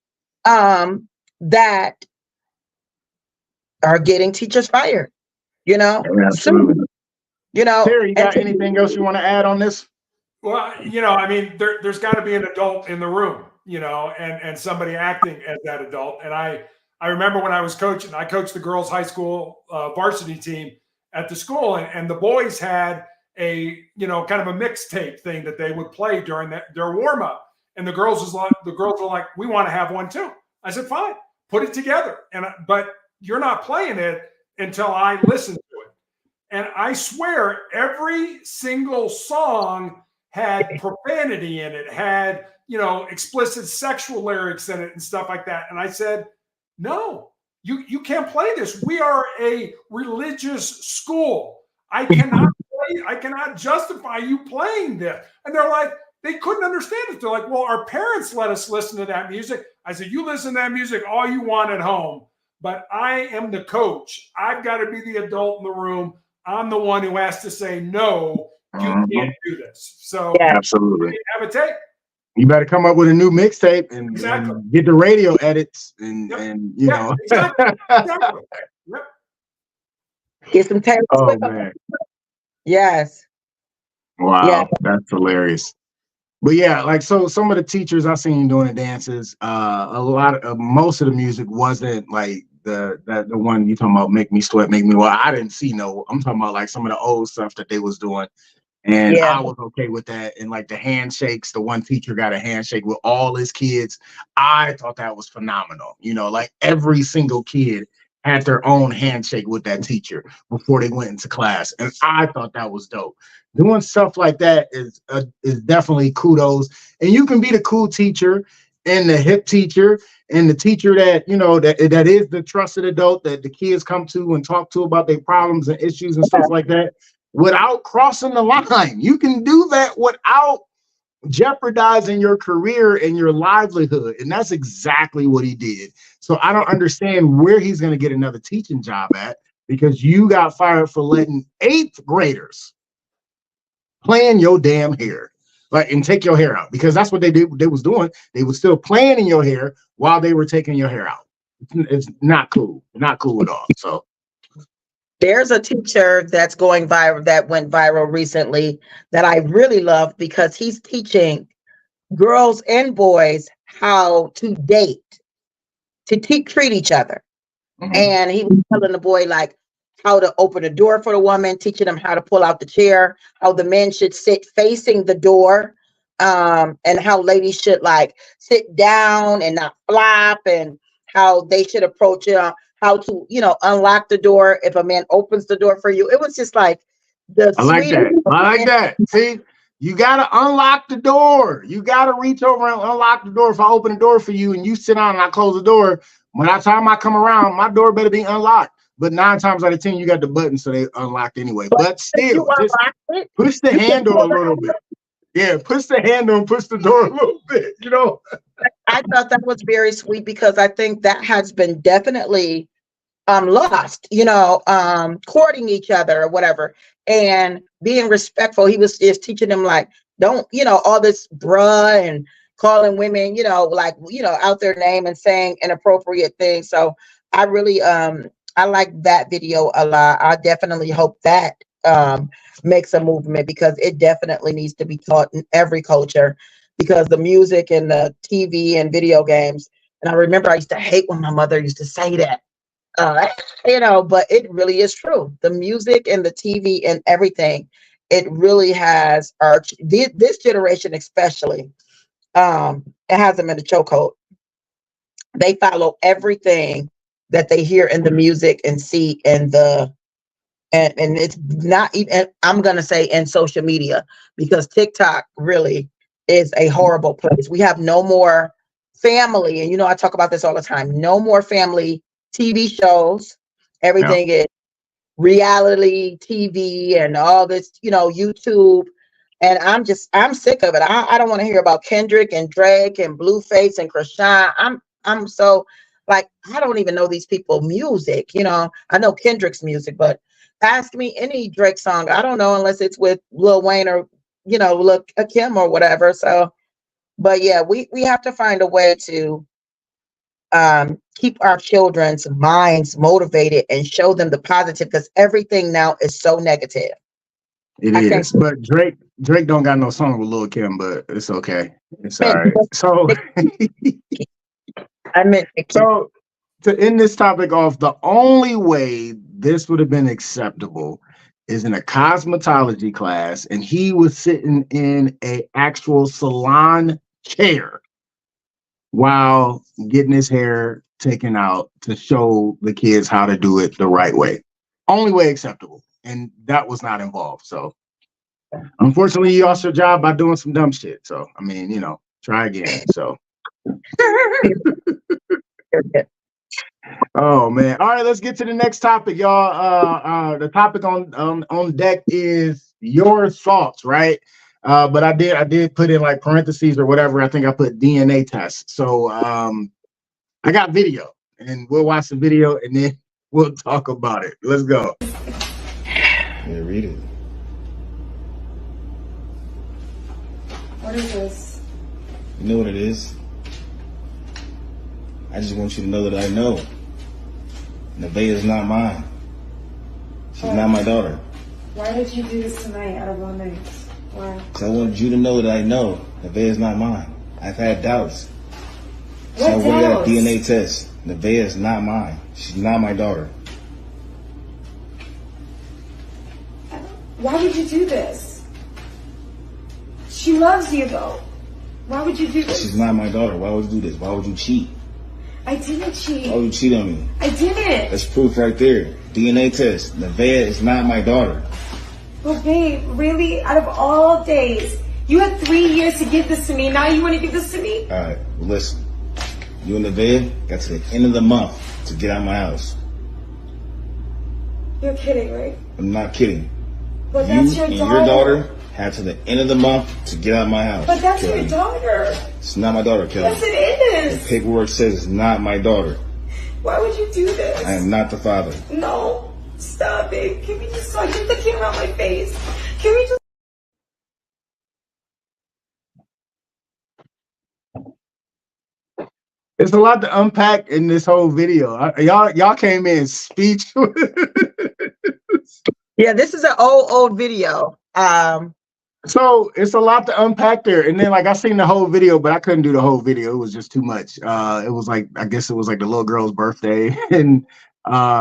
that are getting teachers fired, you know? Absolutely. You know, Terry, you got anything else you want to add on this? Well, you know, I mean, there's got to be an adult in the room, you know, and somebody acting as that adult. And I remember when I was coaching, I coached the girls' high school varsity team at the school, and the boys had a, you know, kind of a mixtape thing that they would play during their warm up, and the girls were like, we want to have one too. I said, fine, put it together, but you're not playing it until I listen to it. And I swear, every single song had profanity in it, had, you know, explicit sexual lyrics in it and stuff like that. And I said, no, you can't play this. We are a religious school. I cannot justify you playing this. And they're like, they couldn't understand it. They're like, well, our parents let us listen to that music. I said, you listen to that music all you want at home, but I am the coach. I've got to be the adult in the room. I'm the one who has to say, no, you can't do this. So absolutely, have a tape. You better come up with a new mixtape and, Exactly. and get the radio edits and you know. Exactly. Yep. Get some tape. Oh man. Yes. Wow, Yeah. That's hilarious. But yeah, like, so some of the teachers I seen doing the dances, most of the music wasn't like the one you talking about, Make Me Sweat, Make Me. Well, I didn't see no. I'm talking about like some of the old stuff that they was doing, and I was okay with that. And like the handshakes, the one teacher got a handshake with all his kids. I thought that was phenomenal. You know, like every single kid had their own handshake with that teacher before they went into class, and I thought that was dope. Doing stuff like that is definitely kudos. And you can be the cool teacher and the hip teacher and the teacher that, you know, that is the trusted adult that the kids come to and talk to about their problems and issues and stuff like that without crossing the line. You can do that without jeopardizing your career and your livelihood. And that's exactly what he did. So I don't understand where he's going to get another teaching job at, because you got fired for letting 8th graders playing your damn hair, like, and take your hair out, because that's what they did. They was doing. They was still playing in your hair while they were taking your hair out. It's not cool. Not cool at all. So there's a teacher that's going viral, that went viral recently, that I really love, because he's teaching girls and boys how to date, to treat each other. And he was telling the boy like how to open the door for the woman, teaching them how to pull out the chair, how the men should sit facing the door, and how ladies should like sit down and not flop, and how they should approach it, how how to, unlock the door if a man opens the door for you. It was just like I like that. I like that. See, you gotta unlock the door. You gotta reach over and unlock the door. If I open the door for you and you sit down and I close the door, when the time I come around, my door better be unlocked. But 9 times out of 10, you got the button, so they unlocked anyway. But still, just push the handle a little bit. Yeah, push the handle and push the door a little bit, I thought that was very sweet because I think that has been definitely lost, courting each other or whatever, and being respectful. He was just teaching them like, don't, all this bruh and calling women, out their name and saying inappropriate things. So I really, I like that video a lot. I definitely hope that makes a movement because it definitely needs to be taught in every culture because the music and the TV and video games. And I remember I used to hate when my mother used to say that, but it really is true. The music and the TV and everything, it really has this generation, especially, it has them in the chokehold. They follow everything that they hear in the music and see in and it's not even, I'm going to say in social media, because TikTok really is a horrible place. We have no more family. And, I talk about this all the time. No more family TV shows. Everything is reality TV and all this, YouTube. And I'm sick of it. I don't want to hear about Kendrick and Drake and Blueface and Krishan. I'm so like, I don't even know these people music. I know Kendrick's music, but ask me any Drake song. I don't know unless it's with Lil Wayne or, Lil Kim or whatever. So, but yeah, we have to find a way to keep our children's minds motivated and show them the positive because everything now is so negative. It is, but Drake don't got no song with Lil Kim, but it's okay. It's all right. So, so to end this topic off, the only way this would have been acceptable is in a cosmetology class, and he was sitting in a actual salon chair while getting his hair taken out to show the kids how to do it the right way. Only way acceptable. And that was not involved. So unfortunately, you lost your job by doing some dumb shit. So, I mean, try again. So. Oh man. All right, let's get to the next topic, y'all. The topic on deck is your thoughts, right? But I did put in like parentheses or whatever. I think I put DNA test. So I got video and we'll watch the video and then we'll talk about it. Let's go. Yeah, read it. What is this? You know what it is? I just want you to know that I know. Nevaeh is not mine. She's not my daughter. Why did you do this tonight out of all nights? Why? Because I wanted you to know that I know Nevaeh is not mine. I've had doubts. So I went got a DNA test. Nevaeh is not mine. She's not my daughter. Why would you do this? She loves you though. Why would you do this? She's not my daughter. Why would you do this? Why would you cheat? I didn't cheat. Why would you cheat on me? I didn't. That's proof right there. DNA test. Nevaeh is not my daughter. Well, babe, really? Out of all days, you had 3 years to give this to me. Now you want to give this to me? All right, well, listen. You and Nevaeh got to the end of the month to get out of my house. You're kidding, right? I'm not kidding. But that's your and daughter. Your daughter had to the end of the month to get out of my house. But that's Kelly. your daughter. It's not my daughter, Kelly. Yes, it is. The paperwork says it's not my daughter. Why would you do this? I am not the father. No. Stop it. Can we just talk? Get the camera on my face. Can we just... It's a lot to unpack in this whole video. Y'all came in speechless. Yeah, this is an old video. So it's a lot to unpack there. And then like I seen the whole video, but I couldn't do the whole video. It was just too much. It was like, I guess it was like the little girl's birthday and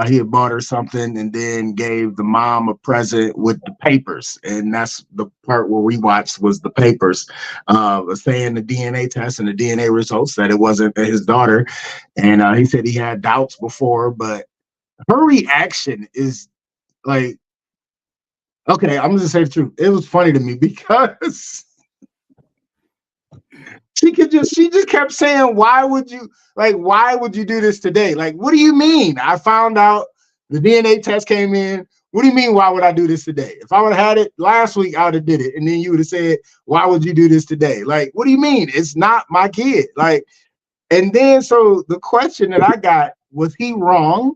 he had bought her something and then gave the mom a present with the papers. And that's the part where we watched was the papers saying the DNA test and the DNA results that it wasn't his daughter. And he said he had doubts before, but her reaction is like, okay, I'm gonna say the truth. It was funny to me because she just kept saying, why would you do this today? Like, what do you mean? I found out the DNA test came in. What do you mean, why would I do this today? If I would have had it last week, I would have did it. And then you would have said, why would you do this today? Like, what do you mean? It's not my kid. Like, and then so the question that I got, was he wrong?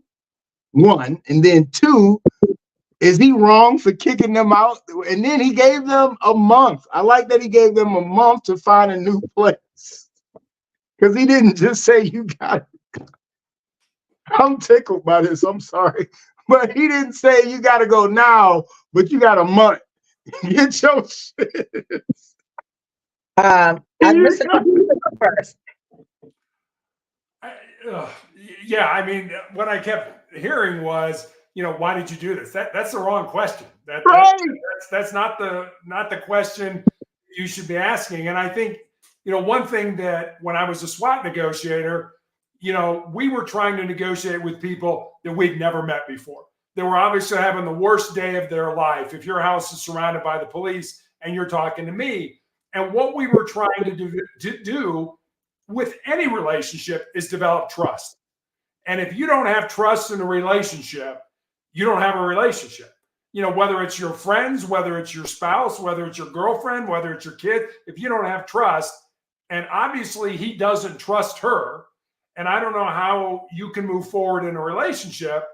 One, and then two, is he wrong for kicking them out? And then he gave them a month. I like that he gave them a month to find a new place. Because he didn't just say, you got it. I'm tickled by this. I'm sorry. But he didn't say you got to go now, but you got a month. Get your shit. I listened to you first. Yeah, I mean, what I kept hearing was, why did you do this? That's the wrong question. That's not the question you should be asking. And I think, one thing that when I was a SWAT negotiator, we were trying to negotiate with people that we'd never met before. They were obviously having the worst day of their life. If your house is surrounded by the police and you're talking to me, and what we were trying to do with any relationship is develop trust. And if you don't have trust in a relationship, you don't have a relationship. Whether it's your friends, whether it's your spouse, whether it's your girlfriend, whether it's your kid, if you don't have trust, and obviously he doesn't trust her, and I don't know how you can move forward in a relationship.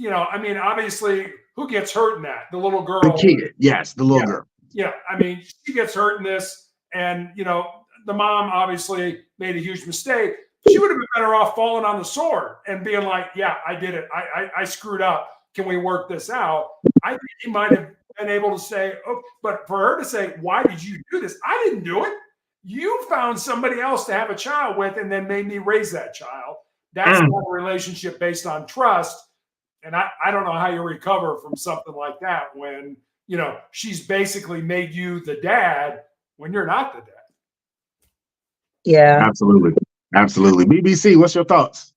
Obviously, who gets hurt in that? The little girl. The kid, yes, the little girl. Yeah, she gets hurt in this, and the mom obviously made a huge mistake. She would have been better off falling on the sword and being like, yeah, I did it. I screwed up. Can we work this out? I think he might have been able to say, oh, but for her to say, why did you do this? I didn't do it. You found somebody else to have a child with and then made me raise that child. That's not a relationship based on trust. And I don't know how you recover from something like that when, she's basically made you the dad when you're not the dad. Yeah. Absolutely. BBC, what's your thoughts?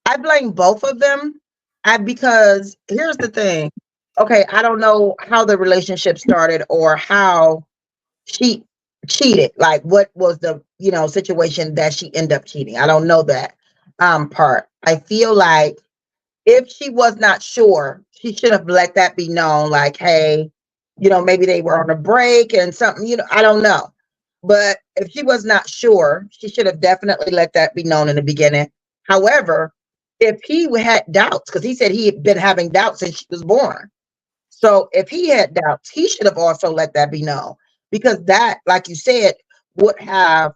I blame both of them. Because here's the thing. Okay, I don't know how the relationship started or how she cheated. Like, what was the situation that she ended up cheating? I don't know that part. I feel like if she was not sure, she should have let that be known. Like, hey, maybe they were on a break and something. I don't know. But if she was not sure, she should have definitely let that be known in the beginning. However, if he had doubts, because he said he had been having doubts since she was born. So if he had doubts, he should have also let that be known. Because that, like you said, would have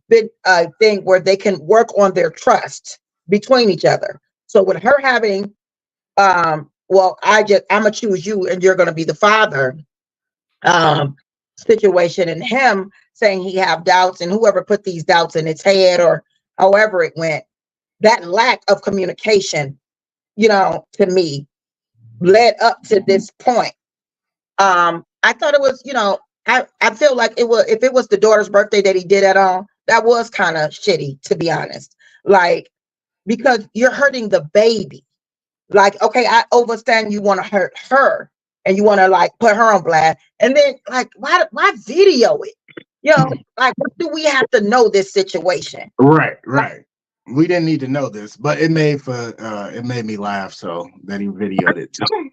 been a thing where they can work on their trust between each other. So with her having, I'm gonna choose you and you're gonna be the father situation, and him saying he have doubts, and whoever put these doubts in his head or however it went, that lack of communication, to me, led up to this point. I thought it was, I feel like it was, if it was the daughter's birthday that he did at all, that was kind of shitty, to be honest. Like, because you're hurting the baby. Like, okay, I understand you want to hurt her and you want to like put her on blast, and then like, why video it? Like, what do we have to know this situation? Right. We didn't need to know this, but it made me laugh so that he videoed it too.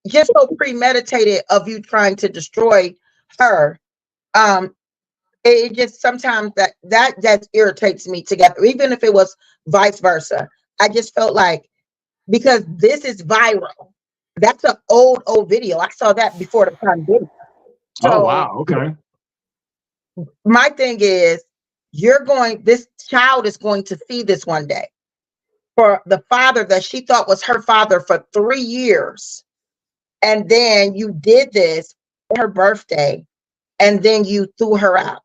Just so premeditated of you trying to destroy her. It just sometimes that irritates me together, even if it was vice versa. I just felt like, because this is viral. That's an old video. I saw that before the pandemic. So, oh wow, okay. My thing is, this child is going to see this one day. For the father that she thought was her father for 3 years. And then you did this for her birthday, and then you threw her out,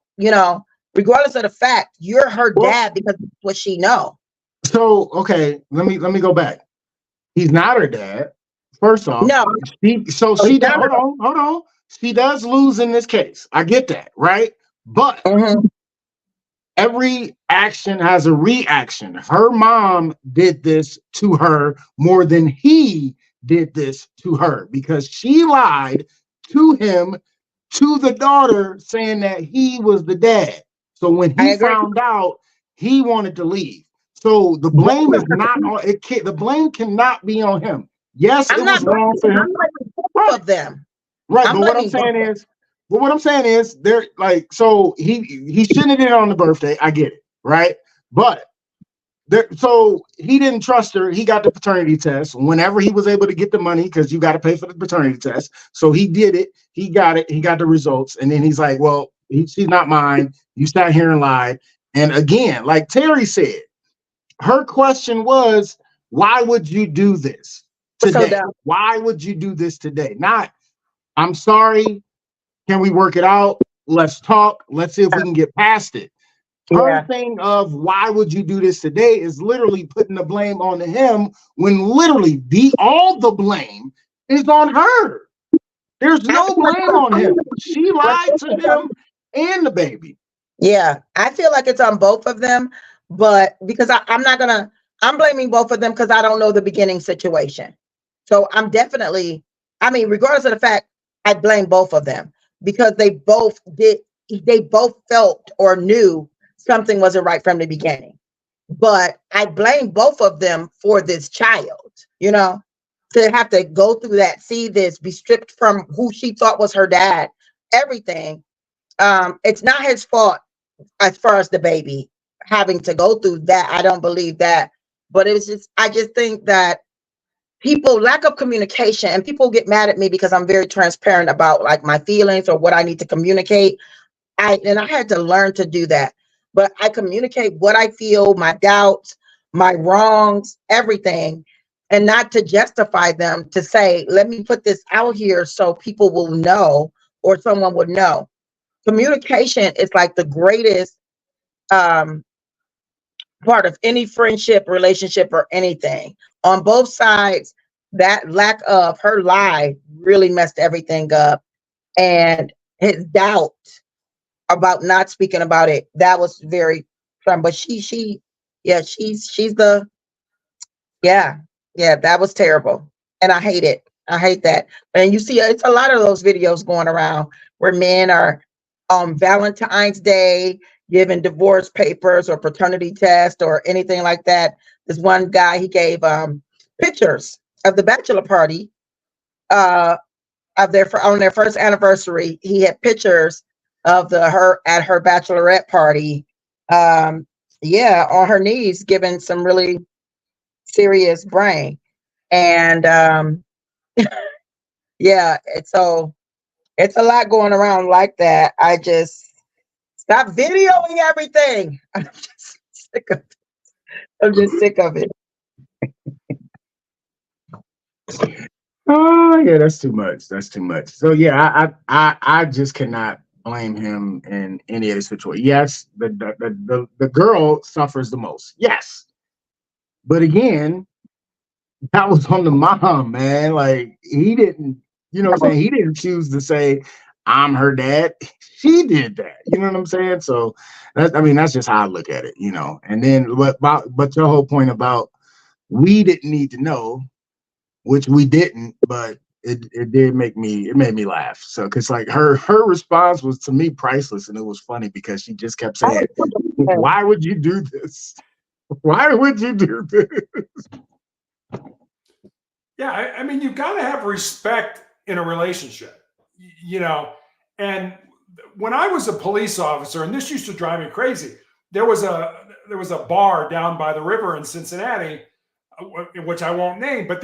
regardless of the fact you're her dad, because that's what she know. So, okay, let me go back. He's not her dad. First off, no. She does, hold on. She does lose in this case. I get that, right? But every action has a reaction. Her mom did this to her more than he did this to her because she lied to him, to the daughter, saying that he was the dad. So when he found out, he wanted to leave. So the blame is not on it. The blame cannot be on him. Yes, it was wrong for him. Both of them. Right, but what I'm saying is, they're like, so he shouldn't have did it on the birthday. I get it, right? But so he didn't trust her. He got the paternity test whenever he was able to get the money because you got to pay for the paternity test. So he did it. He got it. He got the results, and then he's like, "Well, she's not mine. You sat here and lied." And again, like Terry said, her question was, "Why would you do this today? Why would you do this today?" Not, "I'm sorry. Can we work it out? Let's talk. Let's see if we can get past it." Her thing of why would you do this today is literally putting the blame on him when literally all the blame is on her. There's no blame on him. She lied to him and the baby. Yeah, I feel like it's on both of them, but because I'm blaming both of them because I don't know the beginning situation. So I'm definitely, regardless of the fact, I blame both of them because they both felt or knew something wasn't right from the beginning. But I blame both of them for this child, to have to go through that, see this, be stripped from who she thought was her dad, everything. It's not his fault as far as the baby having to go through that. I don't believe that. But I just think that lack of communication, and people get mad at me because I'm very transparent about like my feelings or what I need to communicate. I had to learn to do that. But I communicate what I feel, my doubts, my wrongs, everything, and not to justify them, to say, let me put this out here so people will know or someone would know. Communication is like the greatest part of any friendship, relationship, or anything. On both sides, that lack of her lie really messed everything up. And his doubt about not speaking about it, that was very fun. But she's that was terrible. And I hate it. I hate that. And you see, it's a lot of those videos going around where men are on Valentine's Day giving divorce papers or paternity test or anything like that. This one guy, he gave pictures of the bachelor party on their first anniversary. He had pictures of her at her bachelorette party, on her knees, giving some really serious brain. And it's a lot going around like that. I just stop videoing everything. I'm just sick of it. Oh yeah, that's too much. So yeah, I just cannot blame him in any of this situation. Yes, the girl suffers the most. Yes, but again, that was on the mom, man. Like he didn't, he didn't choose to say I'm her dad. She did that. You know what I'm saying? So that's just how I look at it. And then but your whole point about we didn't need to know, which we didn't, but it made me laugh. So because like her response was, to me, priceless, and it was funny because she just kept saying, "Why would you do this? Why would you do this?" Yeah, you've got to have respect in a relationship, And when I was a police officer, and this used to drive me crazy, there was a bar down by the river in Cincinnati, which I won't name, but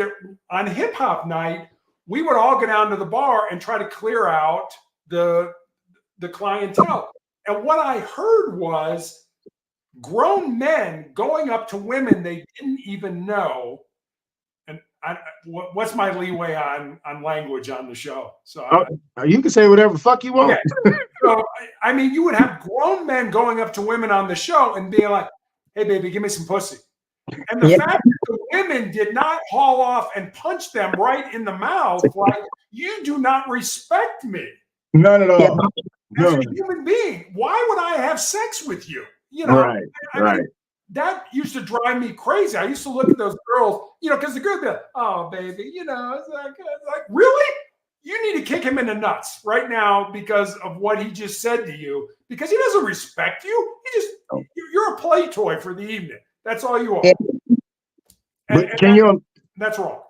on hip hop night, we would all go down to the bar and try to clear out the clientele. And what I heard was grown men going up to women they didn't even know. And what's my leeway on language on the show? So you can say whatever the fuck you want. Okay. So you would have grown men going up to women on the show and being like, "Hey, baby, give me some pussy." And the fact that the women did not haul off and punch them right in the mouth, like, you do not respect me. None at all. As a human being, why would I have sex with you? You know, Right, I right. mean, that used to drive me crazy. I used to look at those girls, because the girls be like, oh, baby, it's like, really? You need to kick him in the nuts right now because of what he just said to you, because he doesn't respect you. You're a play toy for the evening. That's all you are. Yeah. But that's wrong.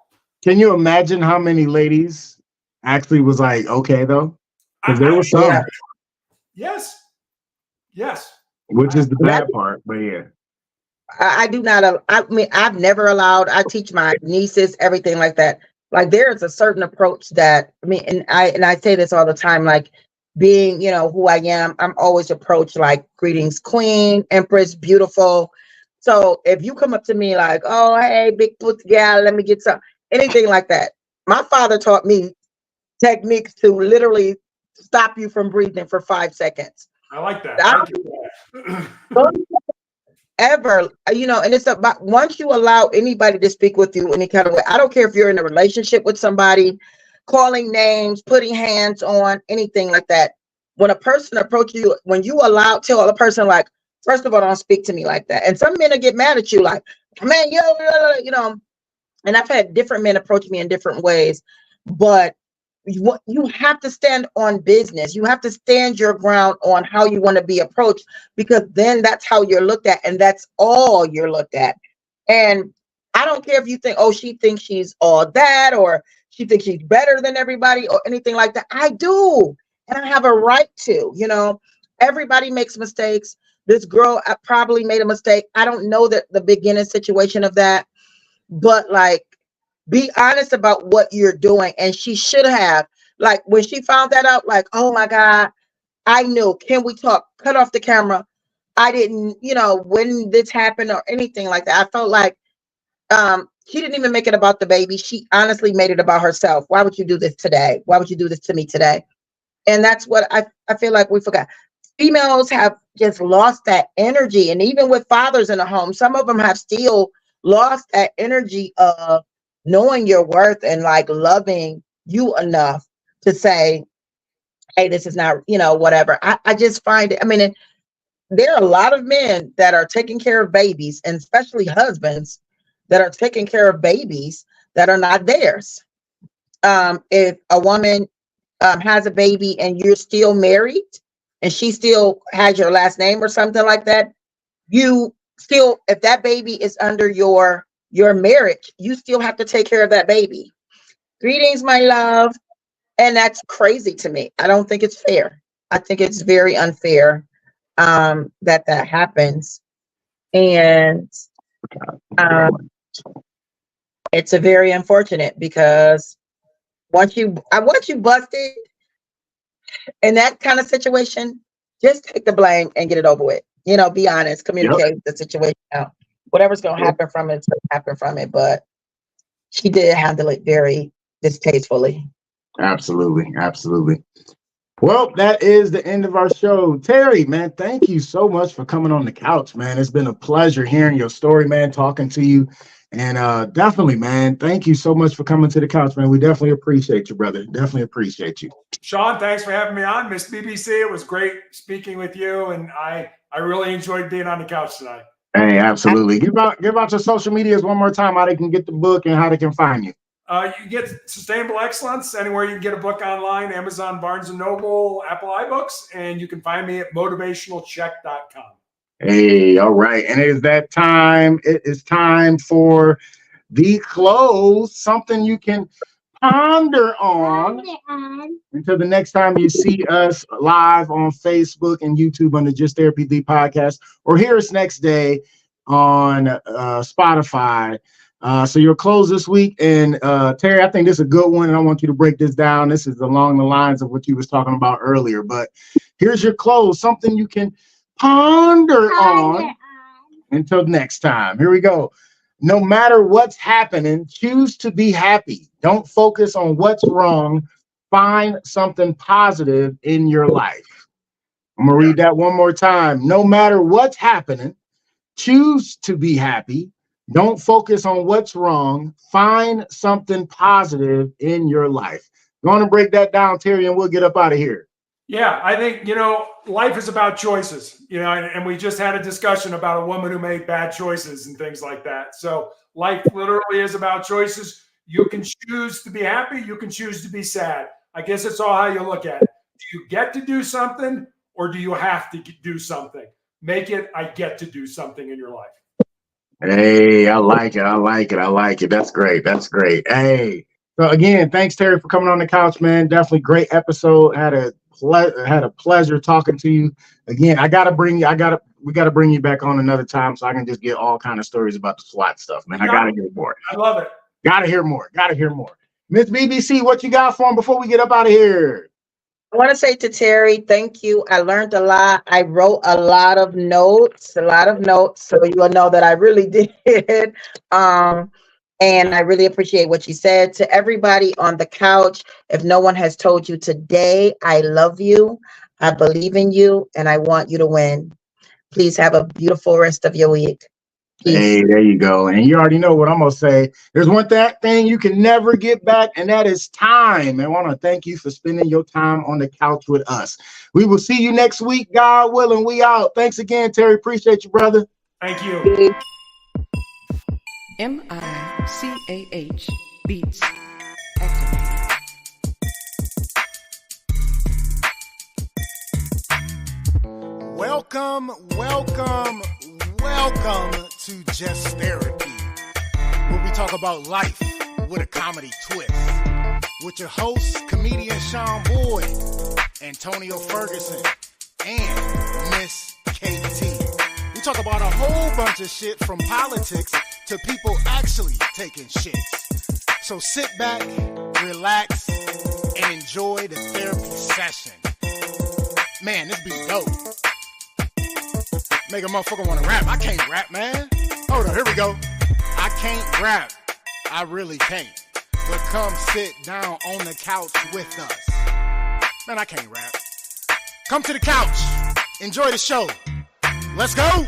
Can you imagine how many ladies actually was like, okay, though? Because there was some. Yeah. Yes. Which is the bad part, but yeah. I do not. I mean, I've never allowed. I teach my nieces everything like that. Like there is a certain approach that and I say this all the time. Like being, who I am, I'm always approached like greetings, queen, empress, beautiful. So if you come up to me like, oh hey, big foot gal, let me get some anything like that. My father taught me techniques to literally stop you from breathing for 5 seconds. I like that. Ever, and it's about once you allow anybody to speak with you any kind of way. I don't care if you're in a relationship with somebody, calling names, putting hands on, anything like that. When a person approaches you, when you tell a person like, first of all, don't speak to me like that. And some men will get mad at you like, man, and I've had different men approach me in different ways, but you have to stand on business. You have to stand your ground on how you want to be approached, because then that's how you're looked at, and that's all you're looked at. And I don't care if you think, oh, she thinks she's all that, or she thinks she's better than everybody, or anything like that. I do, and I have a right to. Everybody makes mistakes. This girl probably made a mistake. I don't know the beginning situation of that, but like, be honest about what you're doing. And she should have, like, when she found that out, like, oh my God, I knew. Can we talk? Cut off the camera. I didn't, when this happened or anything like that. I felt like she didn't even make it about the baby. She honestly made it about herself. Why would you do this today? Why would you do this to me today? And that's what I feel like we forgot. Females have just lost that energy. And even with fathers in the home, some of them have still lost that energy of knowing your worth and like loving you enough to say, hey, this is not, whatever. I just find it. There are a lot of men that are taking care of babies, and especially husbands that are taking care of babies that are not theirs. If a woman has a baby and you're still married and she still has your last name or something like that, you still, if that baby is under your marriage, you still have to take care of that baby. Greetings, my love. And that's crazy to me. I don't think it's fair. I think it's very unfair that happens. And it's a very unfortunate, because once you busted in that kind of situation, just take the blame and get it over with. Be honest, communicate the situation out. Whatever's going to happen from it, it's going to happen from it. But she did handle it very distastefully. Absolutely. Absolutely. Well, that is the end of our show. Terry, man, thank you so much for coming on the couch, man. It's been a pleasure hearing your story, man, talking to you. And definitely, man, thank you so much for coming to the couch, man. We definitely appreciate you, brother. Definitely appreciate you. Sean, thanks for having me on. Miss BBC, it was great speaking with you. And I really enjoyed being on the couch tonight. Hey, absolutely. Give out your social medias one more time, how they can get the book and how they can find you. You can get Sustainable Excellence anywhere you can get a book online, Amazon, Barnes & Noble, Apple iBooks, and you can find me at motivationalcheck.com. Hey, all right. And it is that time. It is time for the close, something you can ponder on until the next time you see us live on Facebook and YouTube on the Just Therapy the podcast, or hear us next day on Spotify. So your close this week. And Terry, I think this is a good one, and I want you to break this down. This is along the lines of what you was talking about earlier, but here's your close, something you can ponder on until next time. Here we go. No matter what's happening, choose to be happy. Don't focus on what's wrong. Find something positive in your life. I'm going to read that one more time. No matter what's happening, choose to be happy. Don't focus on what's wrong. Find something positive in your life. Going to break that down, Terry, and we'll get up out of here. Yeah, I think, life is about choices, and we just had a discussion about a woman who made bad choices and things like that. So life literally is about choices. You can choose to be happy. You can choose to be sad. I guess it's all how you look at it. Do you get to do something or do you have to do something? Make it, I get to do something in your life. Hey, I like it. I like it. I like it. That's great. That's great. Hey, so again, thanks, Terry, for coming on the couch, man. Definitely great episode. Had a pleasure talking to you. Again, we got to bring you back on another time so I can just get all kind of stories about the SWAT stuff, man. I got to hear more. I love it. Got to hear more. Got to hear more. Miss BBC, what you got for him before we get up out of here? I want to say to Terry, thank you. I learned a lot. I wrote a lot of notes, so you will know that I really did. And I really appreciate what you said. To everybody on the couch, if no one has told you today, I love you, I believe in you, and I want you to win. Please have a beautiful rest of your week. Peace. Hey, there you go. And you already know what I'm going to say. There's one thing you can never get back, and that is time. I want to thank you for spending your time on the couch with us. We will see you next week, God willing. We out. Thanks again, Terry. Appreciate you, brother. Thank you. MICAH Beats activated. Welcome to Just Therapy, where we talk about life with a comedy twist. With your hosts, comedian Sean Boyd, Antonio Ferguson, and Miss KT. We talk about a whole bunch of shit from politics to people actually taking shits. So sit back, relax, and enjoy the therapy session. Man, this be dope. Make a motherfucker want to rap. I can't rap, man. Hold on, here we go. I can't rap. I really can't. But come sit down on the couch with us. Man, I can't rap. Come to the couch. Enjoy the show. Let's go.